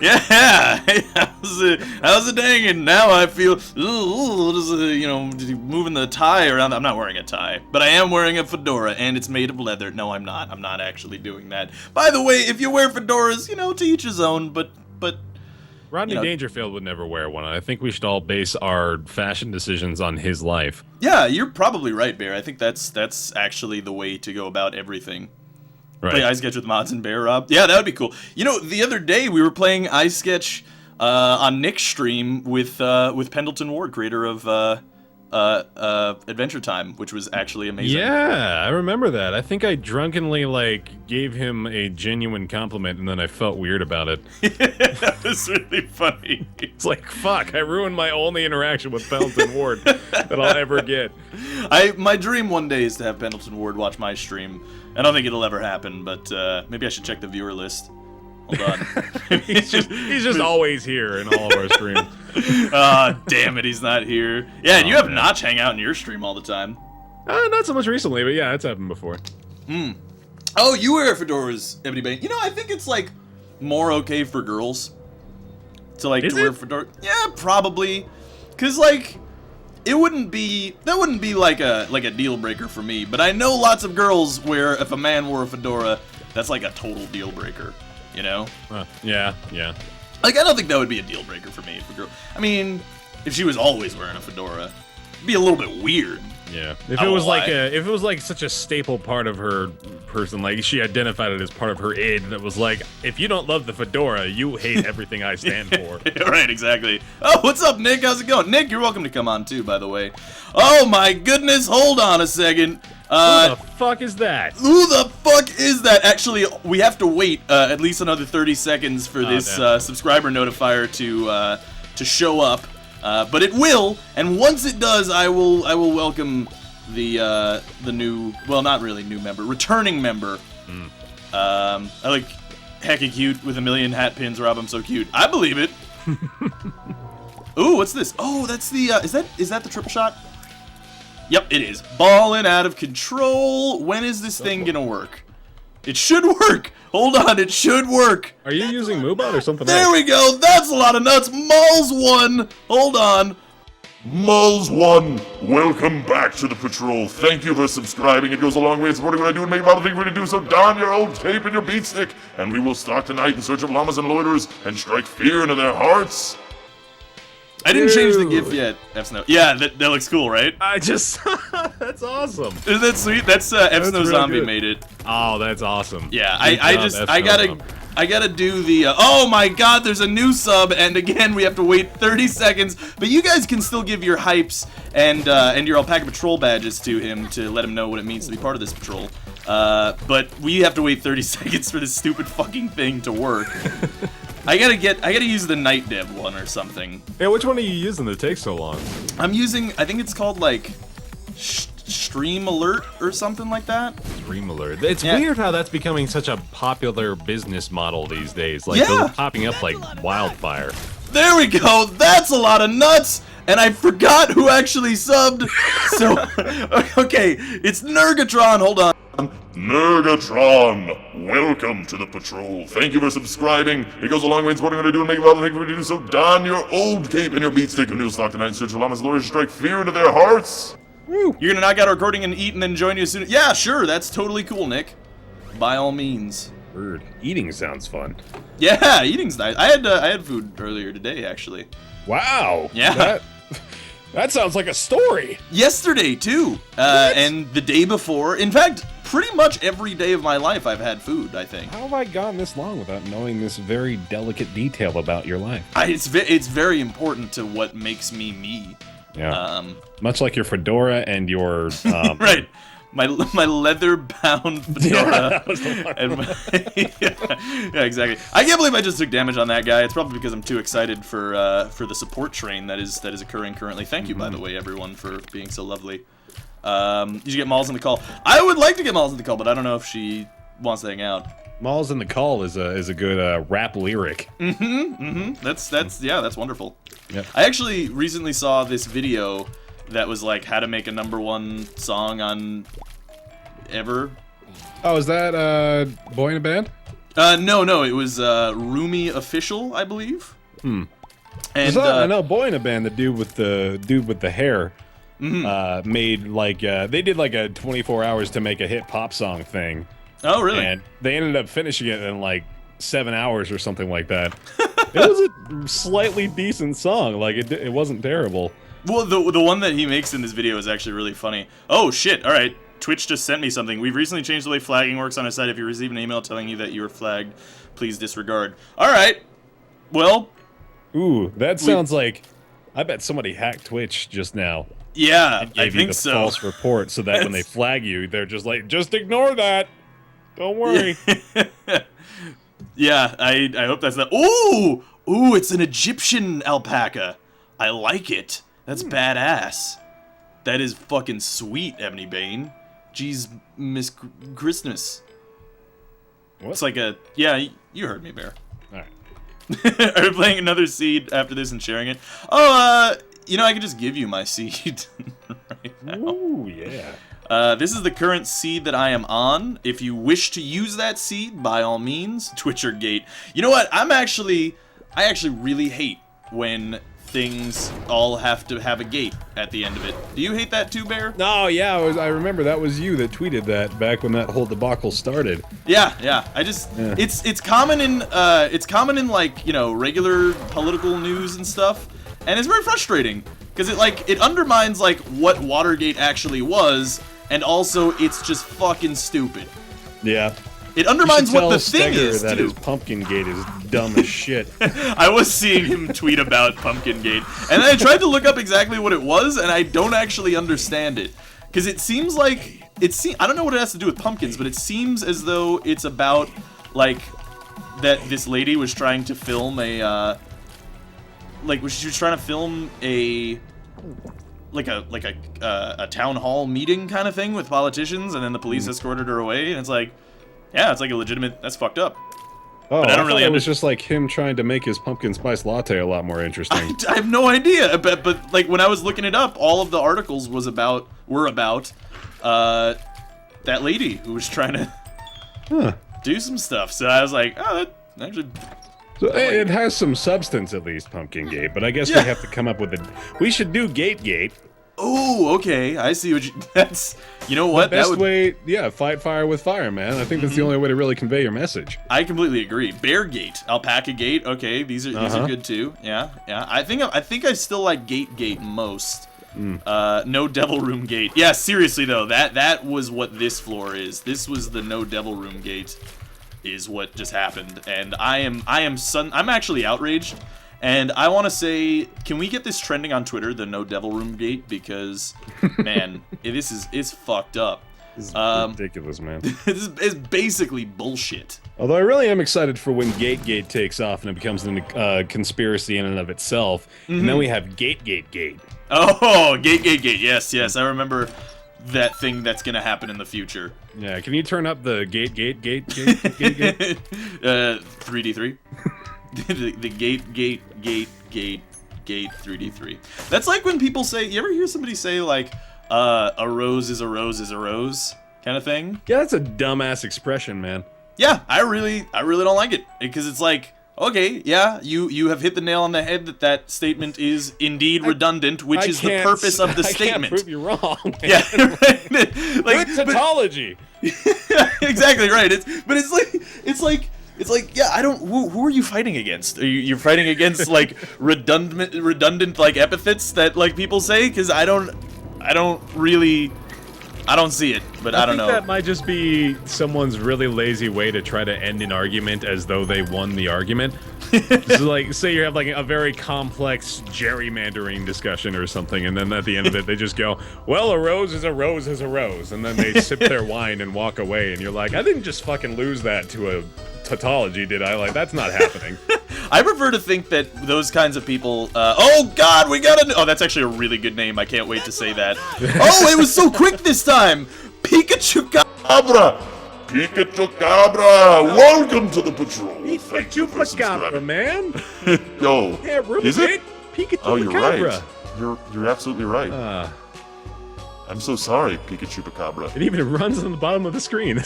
Yeah, how's it dang? And now I feel, moving the tie around. I'm not wearing a tie, but I am wearing a fedora, and it's made of leather. No, I'm not. I'm not actually doing that. By the way, if you wear fedoras, to each his own. But Rodney Dangerfield would never wear one. I think we should all base our fashion decisions on his life. Yeah, you're probably right, Bear. I think that's actually the way to go about everything. Right. Play Ice Sketch with mods and Bear Rob. Yeah, that would be cool. The other day we were playing Ice Sketch on Nick's stream with Pendleton Ward, creator of Adventure Time, which was actually amazing. Yeah, I remember that. I think I drunkenly gave him a genuine compliment, and then I felt weird about it. That was really funny. It's like, fuck, I ruined my only interaction with Pendleton Ward that I'll ever get. My dream one day is to have Pendleton Ward watch my stream. I don't think it'll ever happen, but maybe I should check the viewer list. Hold on. he's just always here in all of our streams. Damn it, he's not here. Yeah, and you have Notch hang out in your stream all the time. Not so much recently, but yeah, it's happened before. Oh, you wear fedoras, Ebony Bane. I think it's more okay for girls to wear fedora. Yeah, probably, cause that wouldn't be like a deal breaker for me. But I know lots of girls where if a man wore a fedora, that's like a total deal breaker. Yeah. I don't think that would be a deal breaker for me if a girl. I mean, if she was always wearing a fedora, it'd be a little bit weird. Yeah. If it was such a staple part of her person, she identified it as part of her id, that was if you don't love the fedora, you hate everything I stand for. Right, exactly. Oh, what's up, Nick? How's it going? Nick, you're welcome to come on too, by the way. Oh my goodness, hold on a second. Who the fuck is that? Who the fuck is that? Actually, we have to wait at least another 30 seconds for this subscriber notifier to show up. But it will, and once it does, I will welcome the new, well, not really new member, returning member. I like hecka cute with a million hat pins, Rob. I'm so cute. I believe it. Ooh, what's this? Oh, that's the is that the triple shot? Yep, it is. Ballin' out of control. When is this thing gonna work? It should work. Hold on, it should work. Are you using Moobot or something else? There we go. That's a lot of nuts. Mulls won. Hold on. Mulls 1, welcome back to the patrol. Thank you for subscribing. It goes a long way in supporting what I do and making all the things we're going to do. So don your old tape and your beat stick, and we will start tonight in search of llamas and loiterers and strike fear into their hearts. I didn't change the GIF yet, F-Snow. Yeah, that looks cool, right? That's awesome. Isn't that sweet? That's F-Snow really Zombie good. made it. Oh, that's awesome. Yeah, I gotta do the, oh my god, there's a new sub, and again, we have to wait 30 seconds, but you guys can still give your hypes and your Alpaca Patrol badges to him to let him know what it means to be part of this patrol. But we have to wait 30 seconds for this stupid fucking thing to work. I gotta use the Night Dev one or something. Yeah, which one are you using that takes so long? I'm using, I think it's called Stream Alert or something like that. Stream Alert. It's weird how that's becoming such a popular business model these days. Those are popping up like wildfire. There we go. That's a lot of nuts. And I forgot who actually subbed. So, okay, it's Nergatron. Hold on. Nergatron, welcome to the patrol. Thank you for subscribing. It goes a long way in supporting what I do and making all the things we do. So don your old cape and your beat stick, and you'll start tonight in search of llamas and lawyers to strike fear into their hearts. Woo. You're gonna knock out our recording and eat and then join you as soon as... Yeah, sure, that's totally cool, Nick. By all means. Bird. Eating sounds fun. Yeah, eating's nice. I had food earlier today, actually. Wow. Yeah. That sounds like a story. Yesterday, too. And the day before. In fact, pretty much every day of my life I've had food, I think. How have I gone this long without knowing this very delicate detail about your life? It's very important to what makes me me. Yeah. Much like your fedora and your... right. My leather-bound fedora. Yeah, exactly. I can't believe I just took damage on that guy. It's probably because I'm too excited for the support train that is occurring currently. Thank you, by the way, everyone, for being so lovely. Did you get Malls in the call? I would like to get Malls in the call, but I don't know if she wants to hang out. Malls in the Call is a good rap lyric. That's wonderful. Yep. I actually recently saw this video that was like how to make a #1 song on ever. Oh, is that Boy in a Band? No, it was Roomy Official, I believe. Hmm. And I know Boy in a Band, the dude with the hair, made like they did like a 24 hours to make a hit pop song thing. Oh, really? And they ended up finishing it in like 7 hours or something like that. It was a slightly decent song. Like it wasn't terrible. Well, the one that he makes in this video is actually really funny. Oh shit! All right, Twitch just sent me something. We've recently changed the way flagging works on our site. If you receive an email telling you that you are flagged, please disregard. All right. Well. Ooh, that sounds like. I bet somebody hacked Twitch just now. Yeah, and gave I think you the so. False report, so that when they flag you, they're just like, just ignore that. Don't worry. Yeah, I hope that's not. Ooh, it's an Egyptian alpaca. I like it. That's badass. That is fucking sweet, Ebony Bane. Jeez, Miss Christmas. What? It's like a yeah. You heard me, Bear. All right. Are we playing another seed after this and sharing it? Oh, you know, I could just give you my seed right now. Ooh, yeah. This is the current seed that I am on. If you wish to use that seed, by all means, Twitcher Gate. You know what? I actually really hate when things all have to have a gate at the end of it. Do you hate that too, Bear? No, yeah, I remember that was you that tweeted that back when that whole debacle started. Yeah. It's common in like, you know, regular political news and stuff, and it's very frustrating because it undermines like what Watergate actually was, and also it's just fucking stupid. Yeah. It undermines what the thing Steger is, that too. his Pumpkin Gate is dumb as shit. I was seeing him tweet about Pumpkin Gate, and I tried to look up exactly what it was, and I don't actually understand it. Because it seems like, I don't know what it has to do with pumpkins, but it seems as though it's about, like, that this lady was trying to film she was trying to film a town hall meeting kind of thing with politicians, and then the police escorted her away, and it's like, yeah, it's like a legitimate. That's fucked up. Oh, but I don't really. It was just like him trying to make his pumpkin spice latte a lot more interesting. I have no idea, but like when I was looking it up, all of the articles were about that lady who was trying to do some stuff. So I was like, oh, that actually. So it has some substance at least, Pumpkin Gate. But I guess we have to come up with We should do Gate. Oh, okay. I see what you. That's. You know what? The best way, fight fire with fire, man. I think that's the only way to really convey your message. I completely agree. Bear Gate, Alpaca Gate. Okay, these are good too. Yeah. I think I still like Gate most. No Devil Room Gate. Yeah, seriously though, that was what this floor is. This was the No Devil Room Gate, is what just happened, and I'm actually outraged. And I want to say, can we get this trending on Twitter, the No Devil Room Gate? Because, man, it's fucked up. This is ridiculous, man. This is basically bullshit. Although I really am excited for when Gate takes off and it becomes a conspiracy in and of itself. And then we have Gate. Oh, Gate. Yes. I remember that thing that's going to happen in the future. Yeah, can you turn up the Gate? 3D3? The gate 3D3. That's like when people say, you ever hear somebody say like, a rose is a rose is a rose kind of thing? Yeah, that's a dumbass expression, man. Yeah, I really don't like it, because it's like, okay, yeah, you have hit the nail on the head that statement is indeed redundant, which is the purpose of the statement. I can't prove you wrong, man. Yeah, right. Like, good tautology. Exactly right. It's like, yeah, I don't. Who are you fighting against? You're fighting against like redundant like epithets that like people say? Because I don't see it, but I don't know. That might just be someone's really lazy way to try to end an argument as though they won the argument. So like, say you have like a very complex gerrymandering discussion or something, and then at the end of it, they just go, well, a rose is a rose is a rose, and then they sip their wine and walk away, and you're like, I didn't just fucking lose that to a tautology, did I? Like, that's not happening. I prefer to think that those kinds of people, oh god, oh, that's actually a really good name, I can't wait to say that. Oh, it was so quick this time! Pikachu Cabra! Pikachu Cabra! Welcome to the patrol. Pikachu Cabra, man! Yo, yeah, is it? Pikachu Oh, you're Cabra. right. You're absolutely right. I'm so sorry, Pikachu-Pacabra. It even runs on the bottom of the screen.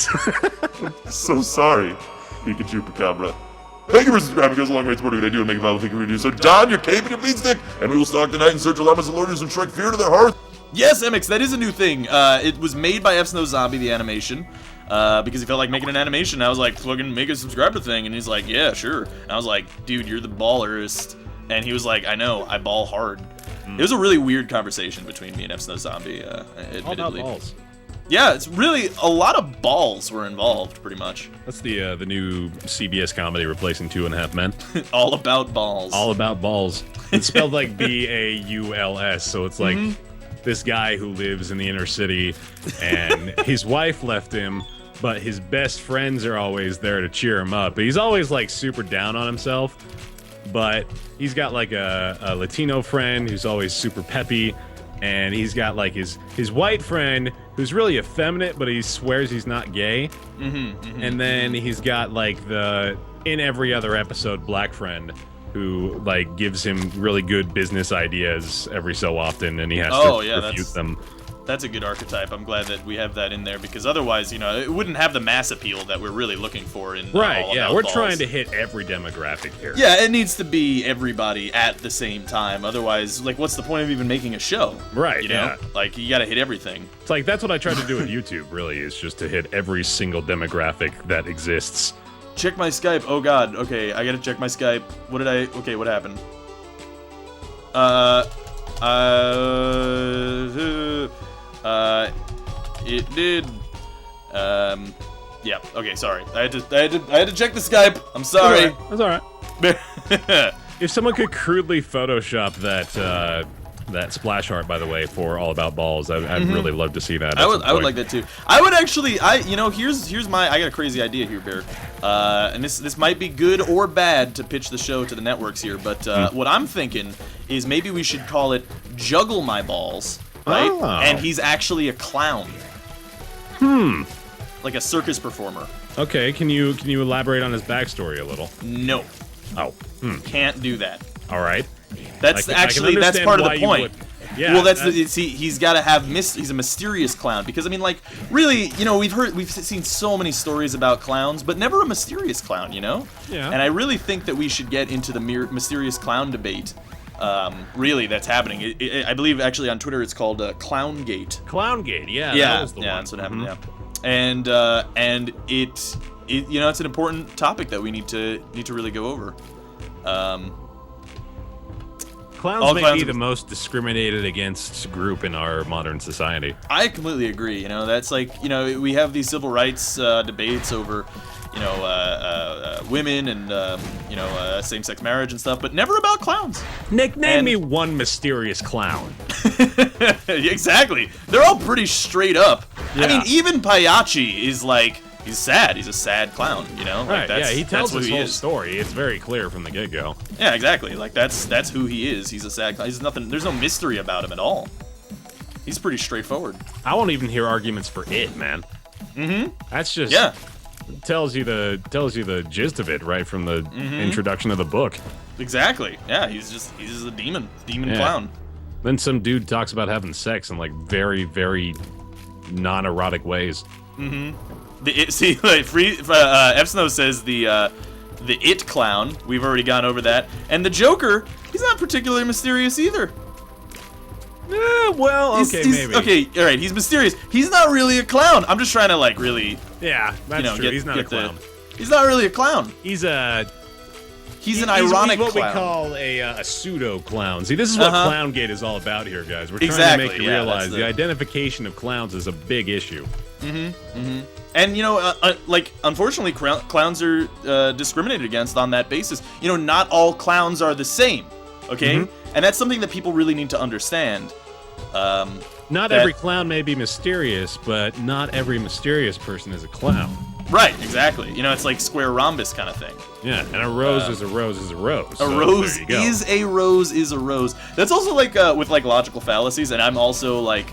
So sorry, Pikachu-Pacabra. Thank you for subscribing. It goes a long way towards what I do and make a valid thing we do. So don your cape and your beat stick, and we will stalk the night in search of llamas and loiters and strike fear to their hearts. Yes, MX, that is a new thing. It was made by F-Snow Zombie, the animation, because he felt like making an animation. I was like, fucking make a subscriber thing, and he's like, yeah, sure. And I was like, dude, you're the ballerist. And he was like, I know, I ball hard. It was a really weird conversation between me and F-Snow Zombie, admittedly. All about balls. Yeah, it's really, a lot of balls were involved, pretty much. That's the new CBS comedy replacing 2.5 Men. All about balls. All about balls. It's spelled like B-A-U-L-S, so it's like this guy who lives in the inner city, and his wife left him, but his best friends are always there to cheer him up. But he's always like super down on himself, but he's got like a Latino friend who's always super peppy, and he's got like his white friend who's really effeminate, but he swears he's not gay. And then he's got like the, in every other episode, black friend who like gives him really good business ideas every so often, and he has to refute them. That's a good archetype. I'm glad that we have that in there, because otherwise, you know, it wouldn't have the mass appeal that we're really looking for in Right, All yeah, About we're Balls. trying to hit every demographic here. Yeah, it needs to be everybody at the same time. Otherwise, like, what's the point of even making a show? Right, you know? yeah. Like, you gotta hit everything. It's like, that's what I try to do with YouTube, really, is just to hit every single demographic that exists. Check my Skype. Oh god, okay, I gotta check my Skype. Okay, what happened? It did. Yeah. Okay. Sorry. I had to check the Skype. I'm sorry. That's all right. If someone could crudely Photoshop that splash art, by the way, for All About Balls, I'd really love to see that. I would like that too. I would actually. Here's my. I got a crazy idea here, Bear. And this might be good or bad to pitch the show to the networks here, but what I'm thinking is maybe we should call it Juggle My Balls. Right? Oh. And he's actually a clown. Like a circus performer. Okay, can you elaborate on his backstory a little? No. Oh. Can't do that. All right. That's I can that's part of the point. would. Yeah. Well, he's got to have he's a mysterious clown, because I mean, like, really, you know, we've seen so many stories about clowns, but never a mysterious clown, you know? Yeah. And I really think that we should get into the mysterious clown debate. Really, that's happening. I believe actually on Twitter it's called Clowngate. Clowngate, yeah. Yeah, That was the one. that's what happened. Yeah, and it you know, it's an important topic that we need to really go over. Clowns may be the most discriminated against group in our modern society. I completely agree. You know, that's like, you know, we have these civil rights debates over, you know, women and, you know, same-sex marriage and stuff, but never about clowns. Nick, name me one mysterious clown. Exactly. They're all pretty straight up. Yeah. I mean, even Payachi is like, he's sad. He's a sad clown, you know? Right, Like, yeah, he tells that's his who he whole is. story. It's very clear from the get-go. Yeah, exactly. Like, that's who he is. He's a sad clown. He's nothing, there's no mystery about him at all. He's pretty straightforward. I won't even hear arguments for it, man. That's just... Yeah. tells you the gist of it right from the introduction of the book. Exactly. Yeah, he's just a demon Yeah. clown. Then some dude talks about having sex in like very, very non-erotic ways. See, like, F-Snow says the it clown. We've already gone over that, and the Joker. He's not particularly mysterious either. Well, He's- okay, he's- maybe. Okay, all right. He's mysterious. He's not really a clown. I'm just trying to like really, Yeah, that's you know, true. He's not a get the- clown. He's not really a clown. He's an ironic what clown. we call a pseudo clown. See, this is what Clowngate is all about here, guys. We're trying Exactly, to make you yeah, realize that's the identification of clowns is a big issue. And you know, like, unfortunately, clowns are discriminated against on that basis. You know, not all clowns are the same. Okay, and that's something that people really need to understand. Not every clown may be mysterious, but not every mysterious person is a clown. Right, exactly. You know, it's like square rhombus kind of thing. Yeah, and a rose is a rose is a rose. A So rose there you go. is a rose is a rose. That's also like with like logical fallacies, and I'm also like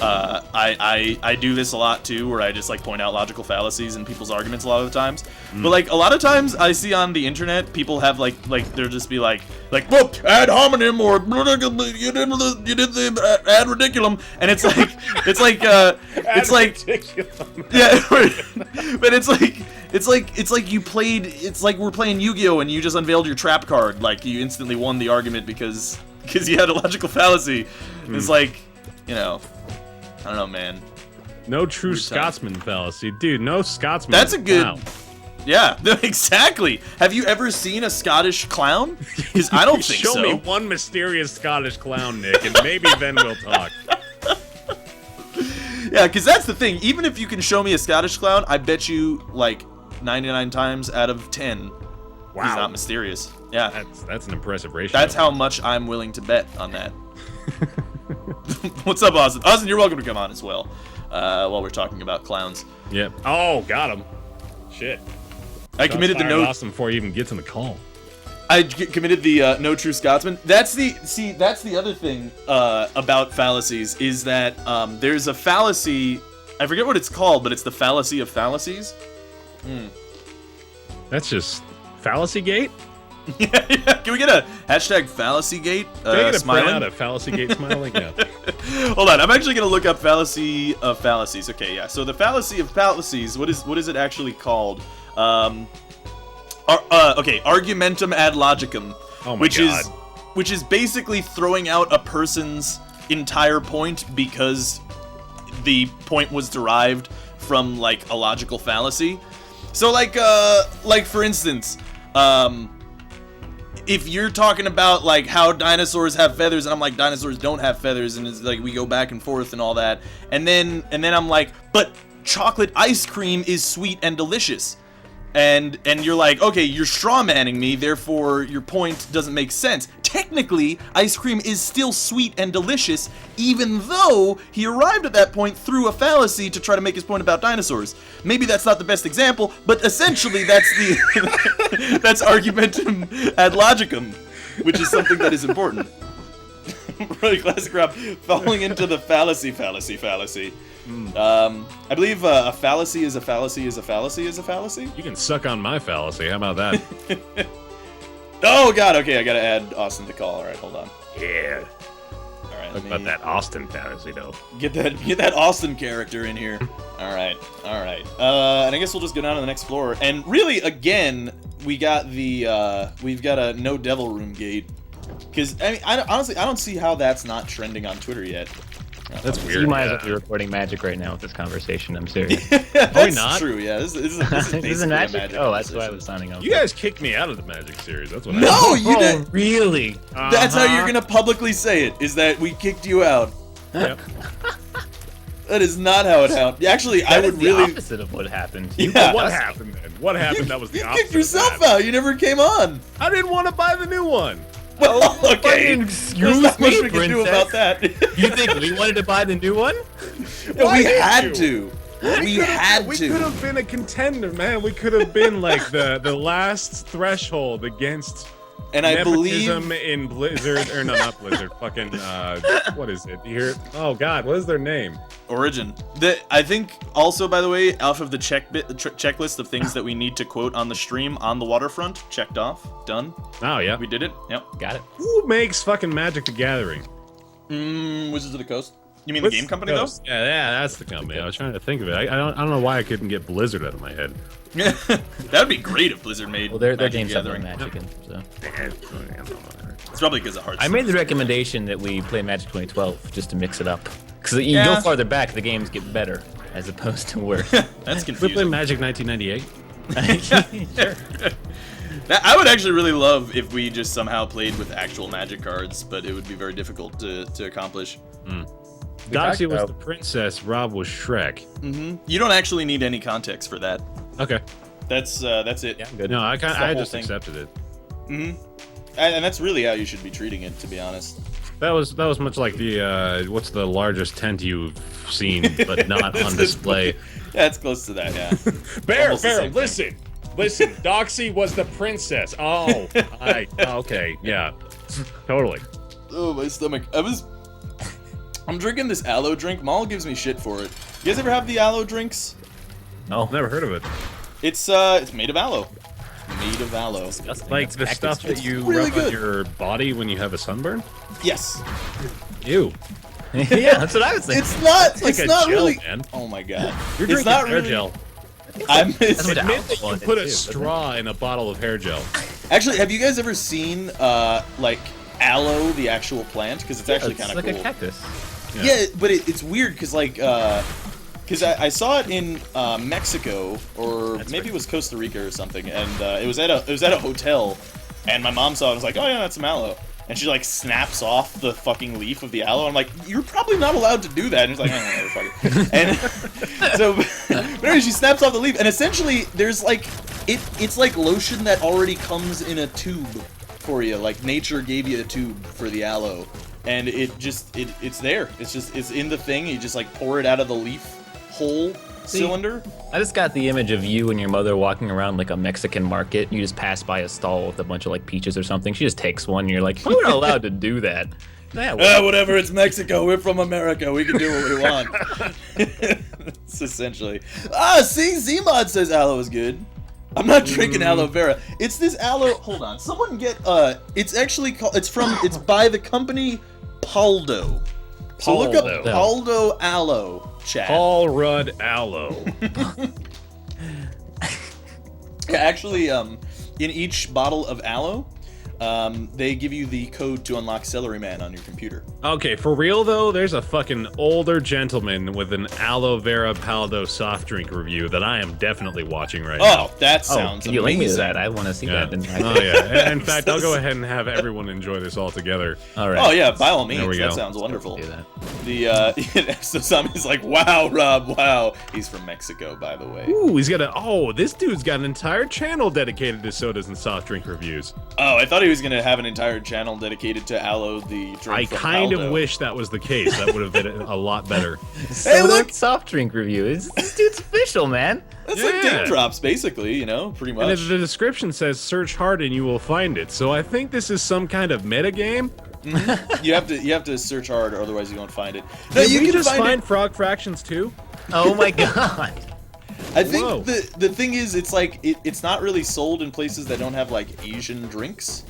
I do this a lot too, where I just like point out logical fallacies in people's arguments a lot of the times. But like a lot of times I see on the internet people have like they'll just be like whoop, ad hominem or you did the ad ridiculum, and it's like yeah, but it's like you played, it's like we're playing Yu-Gi-Oh and you just unveiled your trap card, like you instantly won the argument because you had a logical fallacy. It's like, you know, I don't know, man. No true Scotsman fallacy. Dude, no Scotsman. That's a good... Wow. Yeah, exactly. Have you ever seen a Scottish clown? Because I don't think so. Show me one mysterious Scottish clown, Nick, and maybe then we'll talk. Yeah, because that's the thing. Even if you can show me a Scottish clown, I bet you, like, 99 times out of 10, wow, he's not mysterious. Yeah. That's an impressive ratio. That's how much I'm willing to bet on that. What's up, Austin? Austin, you're welcome to come on as well, while we're talking about clowns. Yep. Oh, got him. Shit. I committed the no... Austin before he even gets on the call. I committed the no true Scotsman. That's the other thing about fallacies is that there's a fallacy. I forget what it's called, but it's the fallacy of fallacies. That's just Fallacy Gate. Yeah. Can we get a hashtag Fallacy-gate? Smiling. Out of Fallacy Gate smiling. Yeah. Hold on, I'm actually gonna look up fallacy of fallacies. Okay, yeah. So the fallacy of fallacies. What is it actually called? Okay, argumentum ad logicum, oh my God. which is basically throwing out a person's entire point because the point was derived from like a logical fallacy. So like for instance, if you're talking about like how dinosaurs have feathers, and I'm like dinosaurs don't have feathers, and it's like we go back and forth and all that, and then I'm like, but chocolate ice cream is sweet and delicious. And you're like, okay, you're strawmanning me, therefore your point doesn't make sense. Technically, ice cream is still sweet and delicious, even though he arrived at that point through a fallacy to try to make his point about dinosaurs. Maybe that's not the best example, but essentially that's the that's argumentum ad logicum, which is something that is important. Really classic Rob, falling into the fallacy. I believe a fallacy is a fallacy is a fallacy is a fallacy. You can suck on my fallacy. How about that? Oh God, okay, I gotta add Austin to call. All right, hold on. Yeah. All right. Talk about that Austin fallacy, though. Get that Austin character in here. All right. And I guess we'll just go down to the next floor. And really, again, we've got a no devil room gate. Because I mean, honestly, I don't see how that's not trending on Twitter yet. That's weird. You might as well be recording magic right now with this conversation. I'm serious. That's not? true. Yeah, this is This is magic. Oh, that's why I was signing up. You guys kicked me out of the Magic series. That's what. No, you did. Really? That's how you're gonna publicly say it. Is that we kicked you out? Yep. That is not how it happened. Actually, I would really. The opposite of what happened. Yeah. What happened then? What happened? That was the opposite. You kicked yourself out. You never came on. I didn't want to buy the new one. Well, okay. Excuse There's not much me, we can do about that. You think we wanted to buy the new one? No, we had to. We could have been a contender, man. We could have been like the last threshold against and I believe nepotism in Blizzard, or no, not Blizzard. Fucking what is it here? Oh God, what is their name? Origin. I think also, by the way, off of the checklist of things that we need to quote on the stream, on the waterfront, checked off, done. Oh yeah, we did it. Yep, got it. Who makes fucking Magic the Gathering? Wizards of the Coast. You mean the game company though? Yeah, that's the company. I was trying to think of it. I don't know why I couldn't get Blizzard out of my head. That would be great if Blizzard made. Well, their games have Magic in, so. It's probably because of Hearthstone. I made the recommendation that we play Magic 2012 just to mix it up, because you go farther back, the games get better as opposed to worse. That's confusing. We play Magic 1998. Sure. I would actually really love if we just somehow played with actual Magic cards, but it would be very difficult to accomplish. Doxy was the princess, Rob was Shrek. You don't actually need any context for that. Okay. That's it. Yeah, good. No, I just thing. accepted it. And that's really how you should be treating it, to be honest. That was much like the what's the largest tent you've seen but not on display. Yeah, it's close to that, yeah. Bear, listen. Doxy was the princess. Oh, okay, yeah, totally. Oh, my stomach. I'm drinking this aloe drink. Maul gives me shit for it. You guys ever have the aloe drinks? No. Never heard of it. It's made of aloe. Made of aloe. Like the stuff that you really rub on good. your body when you have a sunburn? Yes. Ew. Yeah, that's what I was thinking. It's not. like It's a not gel, really. man. Oh my god. You're It's drinking not hair really. gel. It's, what Admit that alcohol you in it put a too, straw in a bottle of hair gel. actually, have you guys ever seen like aloe, the actual plant? Because it's actually kind of like cool. a cactus. Yeah, but it's weird because like because I saw it in Mexico or maybe it was Costa Rica or something, and it was at a hotel, and my mom saw it and was like, oh yeah, that's some aloe. And she like snaps off the fucking leaf of the aloe. I'm like, you're probably not allowed to do that. And he's like, oh, motherfucker. And so, but anyway, she snaps off the leaf, and essentially, there's like, it's like lotion that already comes in a tube for you. Like nature gave you a tube for the aloe, and it's there. It's in the thing. You just like pour it out of the leaf hole cylinder. I just got the image of you and your mother walking around like a Mexican market. You just pass by a stall with a bunch of like peaches or something. She just takes one and you're like, we're not allowed to do that. Yeah, Whatever, it's Mexico. We're from America. We can do what we want. It's essentially. See, Zmod says aloe is good. I'm not drinking aloe vera. It's this aloe. Hold on. Someone get. It's actually called. It's by the company Paldo. So look up Paldo aloe, chat. Paul Rudd aloe. Yeah, actually, in each bottle of aloe, they give you the code to unlock Celery Man on your computer. Okay, for real though, there's a fucking older gentleman with an aloe vera paldo soft drink review that I am definitely watching right now. Oh, that sounds can you link me to amazing. that? I want to see Yeah. that. Oh yeah. In fact, I'll go ahead and have everyone enjoy this all together. All right. Oh yeah, by all means. There we That go. sounds wonderful. Do that. The so somebody's like, wow, Rob, wow. He's from Mexico, by the way. Ooh, this dude's got an entire channel dedicated to sodas and soft drink reviews. Oh, I thought he was gonna have an entire channel dedicated to aloe, the drink. I from kind Paldo. of wish that was the case. That would have been a lot better. Hey, look! soft drink review. This dude's official, man. That's like Yeah. Dame Drops, basically. You know, pretty And much. the description says search hard and you will find it. So I think this is some kind of metagame. You have to search hard, or otherwise you won't find it. No, Did you we can just find find it. frog fractions too? Oh my god. I think Whoa. the thing is, it's like it's not really sold in places that don't have like Asian drinks.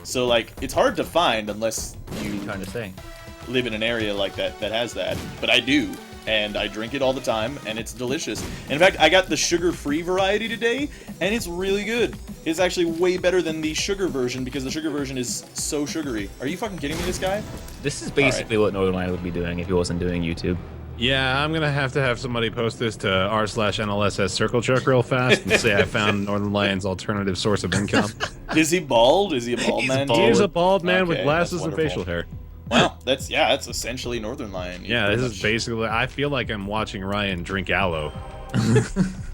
So like it's hard to find unless you Trying to say. live in an area like that has that. But I do, and I drink it all the time, and it's delicious. In fact, I got the sugar-free variety today, and it's really good. It's actually way better than the sugar version because the sugar version is so sugary. Are you fucking kidding me, this guy? This is basically what Northern Light would be doing if he wasn't doing YouTube. Yeah, I'm gonna have to have somebody post this to r/NLSS Circle Jerk real fast and say I found Northern Lion's alternative source of income. Is he bald? Is he a bald He's man? bald. He is a bald man with Okay, glasses that's and wonderful. facial hair. Wow, that's essentially Northern Lion. Yeah, Pretty this is much. basically. I feel like I'm watching Ryan drink aloe,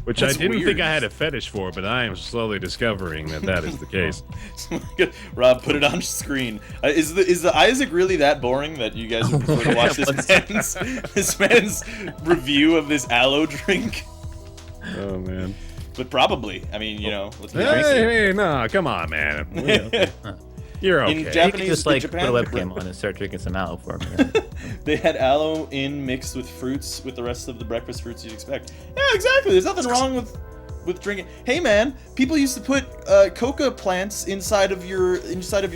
which That's I didn't weird. think I had a fetish for, but I am slowly discovering that is the case. Rob, put it on screen. Is the Isaac really that boring that you guys would prefer to watch this man's review of this aloe drink? Oh man. But probably. I mean, you know, let's be Hey, honest. hey, no, come on, man. You're okay. In You Japanese, can just like Japan, put a webcam on and start drinking some aloe for me. they had aloe in mixed with fruits, with the rest of the breakfast fruits you'd expect. Yeah, exactly. There's nothing wrong with drinking. Hey, man, people used to put coca plants inside of your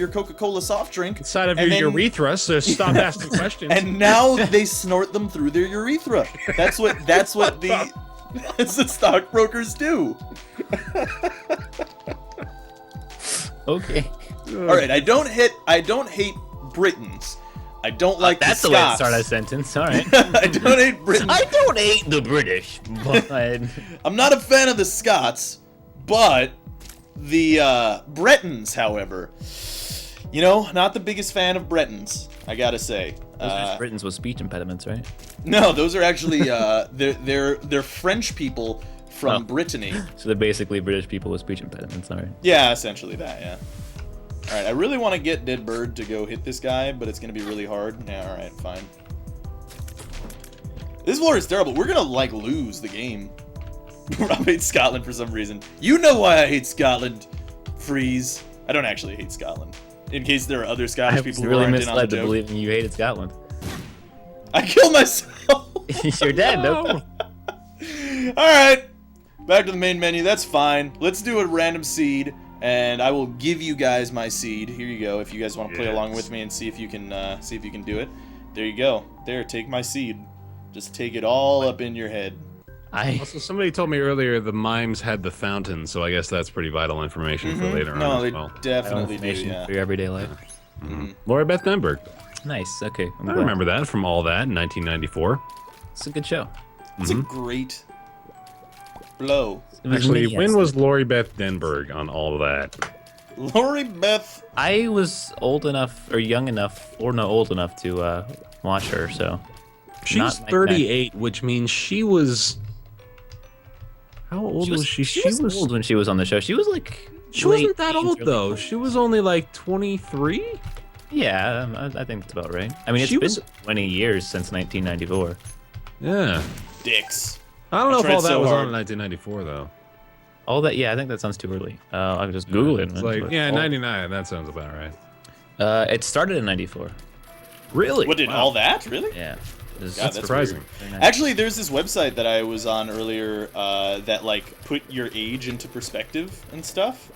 Coca-Cola soft drink. Inside of and your then- urethra, so stop asking questions. And now they snort them through their urethra. That's what the stockbrokers do. Okay. All right, I don't hate Britons. I don't like That's the the way to Scots. start a sentence. All right. I don't hate Britons. I don't hate the British, but I'm not a fan of the Scots, but the Bretons, however, you know, not the biggest fan of Bretons. I gotta say. those are just Britons with speech impediments, right? No, those are actually they're French people from Oh. Brittany. So they're basically British people with speech impediments. All right. Yeah, essentially that. Yeah. All right, I really want to get Dead Bird to go hit this guy, but it's gonna be really hard. Yeah, all right, fine. This war is terrible. We're gonna like lose the game. Rob hates Scotland for some reason. You know why I hate Scotland. Freeze. I don't actually hate Scotland. In case there are other I Scottish was people who really aren't in on the misled to joke. believing you hated Scotland. I killed myself. You're dead. Nope. Alright. Back to the main menu. That's fine. Let's do a random seed, and I will give you guys my seed. Here you go. If you guys want to play along with me and see if you can do it. There you go. There, take my seed. Just take it all up in your head. Also, somebody told me earlier the mimes had the fountain, so I guess that's pretty vital information for later on No, as they well. definitely do, yeah. For your everyday life. Lori Beth Denberg. Nice. Okay. I remember that from All That in 1994. It's a good show. It's a great blow. Actually, when was Lori Beth Denberg on All That? Lori Beth. I was old enough, or young enough, or no, old enough to watch her. So she's 38, which means she was. How old was she? She was old when she was on the show. She was like. She wasn't that old though. She was only like 23. Yeah, I think that's about right. I mean, it's been 20 years since 1994. Yeah. Dicks. I don't know if All That was on in 1994 though. All That, yeah, I think that sounds too early. I can just Google it. It's like, yeah, 99. That sounds about right. It started in 94. Really? What did All That? Really? Yeah. That's surprising. Nice. Actually, there's this website that I was on earlier that like put your age into perspective and stuff.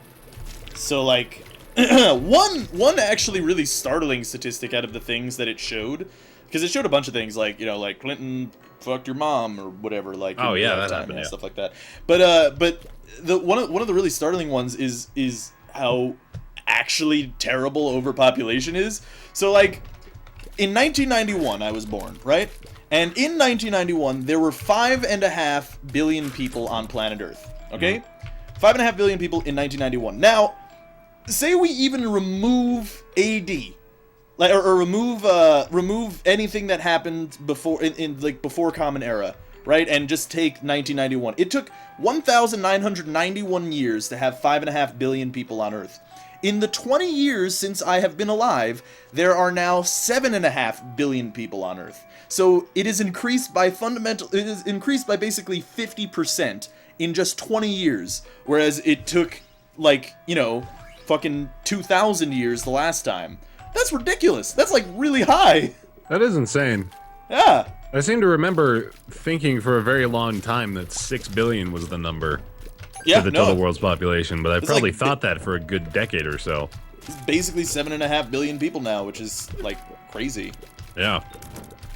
So like, one actually really startling statistic out of the things that it showed, because it showed a bunch of things like, you know, like Clinton fucked your mom or whatever, like oh yeah, that happened, and stuff like that. But the one of the really startling ones is how actually terrible overpopulation is. So like, in 1991 I was born, right? And in 1991 there were 5.5 billion people on planet Earth. Okay, 5.5 billion people in 1991. Now, say we even remove AD, like or remove anything that happened before in like before Common Era, right? And just take 1991. It took 1,991 years to have 5.5 billion people on Earth. In the 20 years since I have been alive, there are now 7.5 billion people on Earth. So it is increased by basically 50% in just 20 years, whereas it took like, you know, fucking 2,000 years the last time. That's ridiculous. That's like really high. That is insane. Yeah. I seem to remember thinking for a very long time that 6 billion was the number. Yeah, to the total world's population, but I probably like, thought that for a good decade or so. It's basically 7.5 billion people now, which is like crazy. Yeah.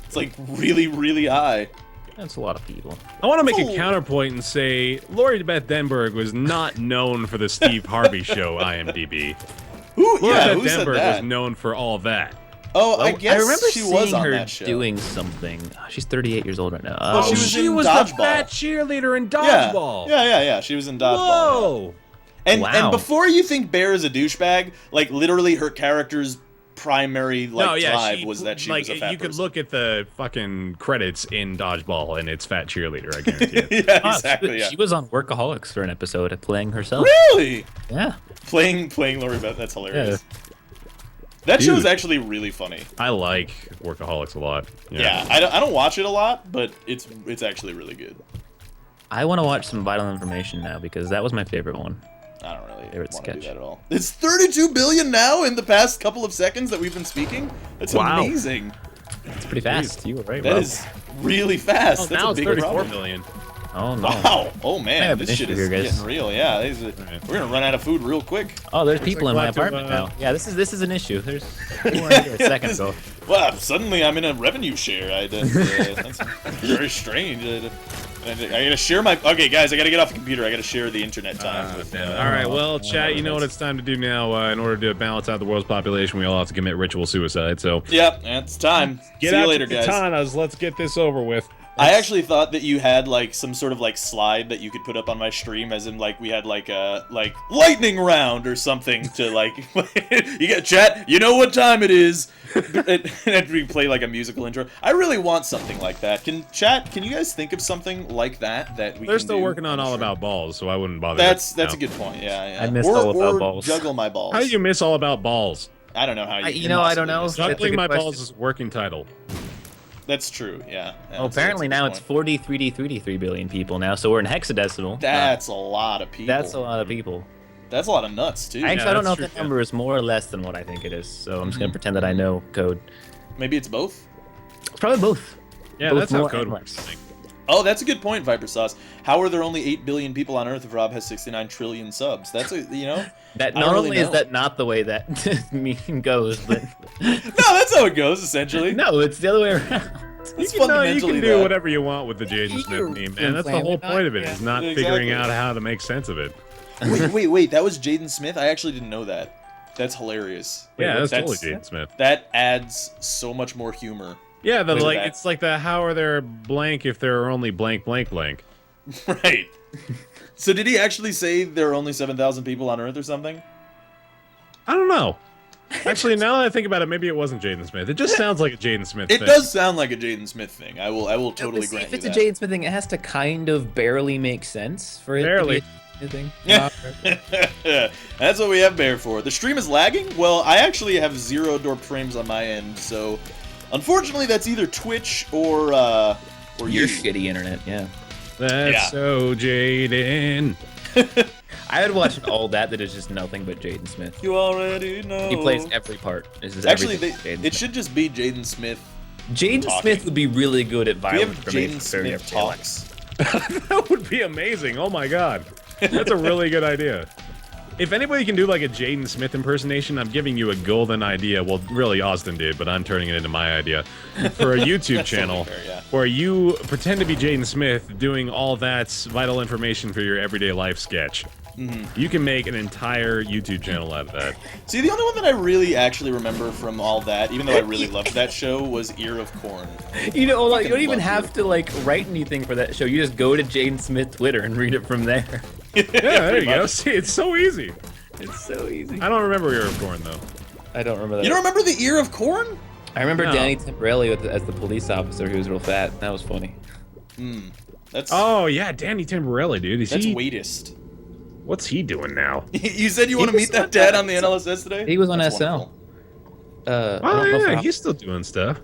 It's like really, really high. That's a lot of people. I want to make a counterpoint and say Lori Beth Denberg was not known for the Steve Harvey Show IMDb. Lori Beth Denberg was known for All That. Oh, I guess I remember she was seeing on her that show. Doing something. She's 38 years old right now. Well, she was the fat cheerleader in Dodgeball. Yeah. She was in Dodgeball. Whoa. Yeah. And before you think Bear is a douchebag, like literally her character's primary drive was that she was a fat you person. could look at the fucking credits in Dodgeball and it's fat cheerleader, I guarantee it. Yeah, exactly. She was on Workaholics for an episode playing herself. Really? Yeah. Playing Lori Beth. That's hilarious. Yeah. That show is actually really funny. I like Workaholics a lot. Yeah, I don't watch it a lot, but it's actually really good. I want to watch some Vital Information now because that was my favorite one. I don't really want to do that at all. It's 32 billion now in the past couple of seconds that we've been speaking. That's amazing. That's pretty fast. You were right. That is really fast. That's now a big it's 34 problem. million. Oh no! Wow! Oh man, this shit is here, getting real. Yeah, we're gonna run out of food real quick. Oh, there's people in my apartment now. Yeah, this is an issue. There's people in here a second ago. Well, suddenly I'm in a revenue share. That's very strange. I gotta share my. Okay, guys, I gotta get off the computer. I gotta share the internet time. All right, well, chat. You know what it's time to do now. In order to balance out the world's population, we all have to commit ritual suicide. So. Yep, it's time. See you later, guys. Katanas. Let's get this over with. I actually thought that you had like some sort of like slide that you could put up on my stream, as in like we had like a lightning round or something to like you get chat. You know what time it is, and we play like a musical intro. I really want something like that. Can you guys think of something like that we? They're still working on All About Balls, so I wouldn't bother. That's a good point. Yeah. I missed All About Balls. Juggle my balls. How do you miss All About Balls? I don't know how you. I don't know. Juggling my balls is a working title. That's true, yeah. Oh, apparently now it's 43 billion people now, so we're in hexadecimal. That's a lot of people. That's a lot of people. That's a lot of nuts, too. Actually, I don't know if the number is more or less than what I think it is, so I'm just going to pretend that I know code. Maybe it's both? It's probably both. Yeah, Both that's how more code and works. I less. think. Oh, that's a good point, Viper Sauce. How are there only 8 billion people on Earth if Rob has 69 trillion subs? That's That I not don't only really is know. that not the way that meme goes, but No, that's how it goes, essentially. no, it's the other way around. It's You can fundamentally do that. whatever you want with the Jaden Smith meme, man. That's the whole point of it, is not figuring out how to make sense of it. Wait, that was Jaden Smith? I actually didn't know that. That's hilarious. Yeah, that's totally Jaden Smith. That adds so much more humor. Yeah, that. it's like the how are there blank if there are only blank blank blank. Right. So did he actually say there are only 7,000 people on Earth or something? I don't know. Actually, now that I think about it, maybe it wasn't Jaden Smith. It just sounds like a Jaden Smith It thing. does sound like a Jaden Smith thing. I will totally See, grant if you it's a that. Jaden Smith thing, it has to kind of barely make sense for it Barely. to be a thing. That's what we have Bear for. The stream is lagging? Well, I actually have 0 dorp frames on my end, so unfortunately that's either Twitch or Your you. shitty internet, yeah. That's Yeah. so Jaden. I would watch all that is just nothing but Jaden Smith. You already know. He plays every part. This is Actually, everything Jaden it Smith. should just be Jaden Smith. Jaden talking. Smith would be really good at We violent have Jaden information. Smith talks. That would be amazing. Oh my god. That's a really good idea. If anybody can do like a Jaden Smith impersonation, I'm giving you a golden idea. Well, really, Austin did, but I'm turning it into my idea. For a YouTube channel fair, yeah. where you pretend to be Jaden Smith doing all that's vital information for your everyday life sketch. You can make an entire YouTube channel out of that. See, the only one that I really actually remember from all that, even though I really loved that show, was Ear of Corn. You know, like, you don't even love have to like write anything for that show. You just go to Jaden Smith Twitter and read it from there. Yeah, there you go. See, it's so easy. It's so easy. I don't remember Ear of Corn, though. I don't remember that. You don't remember the Ear of Corn? I remember No. Danny Temporelli as the police officer who was real fat. That was funny. That's Oh, yeah, Danny Timborelli, dude. Is that's he... weightest. What's he doing now? You said you want to was meet that on dad that- on the NLSS today? He was on That's SL. wonderful. I Oh, don't know yeah, if he's still doing stuff.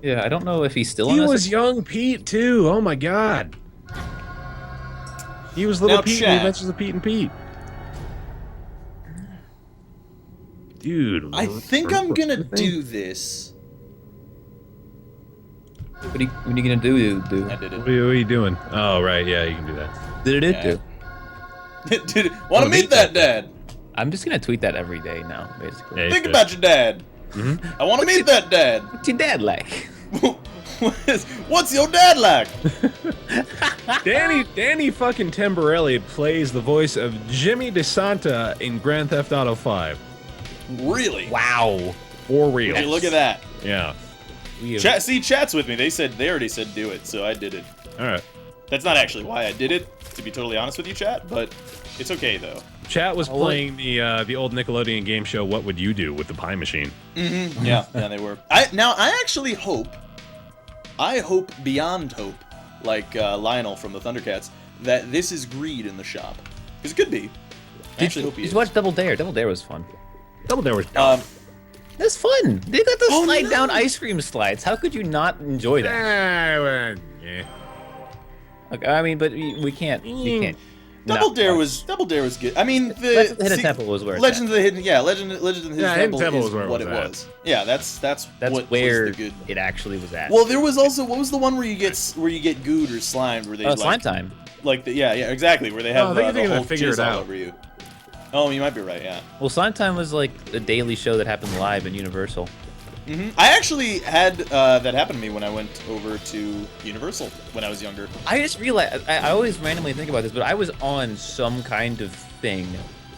yeah, I don't know if he's still He on was SL. young Pete, too. Oh, my God. He was little Now, Pete in chat. the Adventures of Pete and Pete. Dude. I think I'm gonna do this. What are you gonna do? I did What it. are you doing? Oh, right, yeah, you can do that. Did it Yeah. do? Did want to meet that dad? I'm just gonna tweet that every day now, basically. Yeah. Think about your dad. I want to meet that dad. What's your dad like? What's your dad like? Danny fucking Tamborelli plays the voice of Jimmy DeSanta in Grand Theft Auto 5. Really? Wow. For real. Hey, look at that. Yeah. Chat's with me. They already said do it, so I did it. Alright. That's not actually why I did it, to be totally honest with you, chat. But it's okay though. Chat was playing the old Nickelodeon game show What Would You Do with the Pie Machine. Yeah, they were. I actually hope. I hope beyond hope, like Lionel from the Thundercats, that this is greed in the shop. Because it could be. I actually hope he Just is. watch Double Dare. Double Dare was fun. Double Dare was That's fun. They got the Oh, slide no. down ice cream slides. How could you not enjoy that? yeah. Okay, I mean, but we can't. We can't. Double not Dare watch. was good. I mean, the Legends of the Hidden Temple was where it's Legends of the Hidden, Legends of the Hidden Hidden Temple Temple is was where it what was it at. was. Yeah, that's That's what where was the good. it actually was at. Well, there was also what was the one where you get gooed or slimed where they oh, like slime time. like the yeah exactly where they have Oh, I think you're the thinking whole of Figure jizz It all Out. over you. Oh, you might be right. Yeah. Well, slime time was like a daily show that happened live at Universal. I actually had that happen to me when I went over to Universal when I was younger. I just realized, I always randomly think about this, but I was on some kind of thing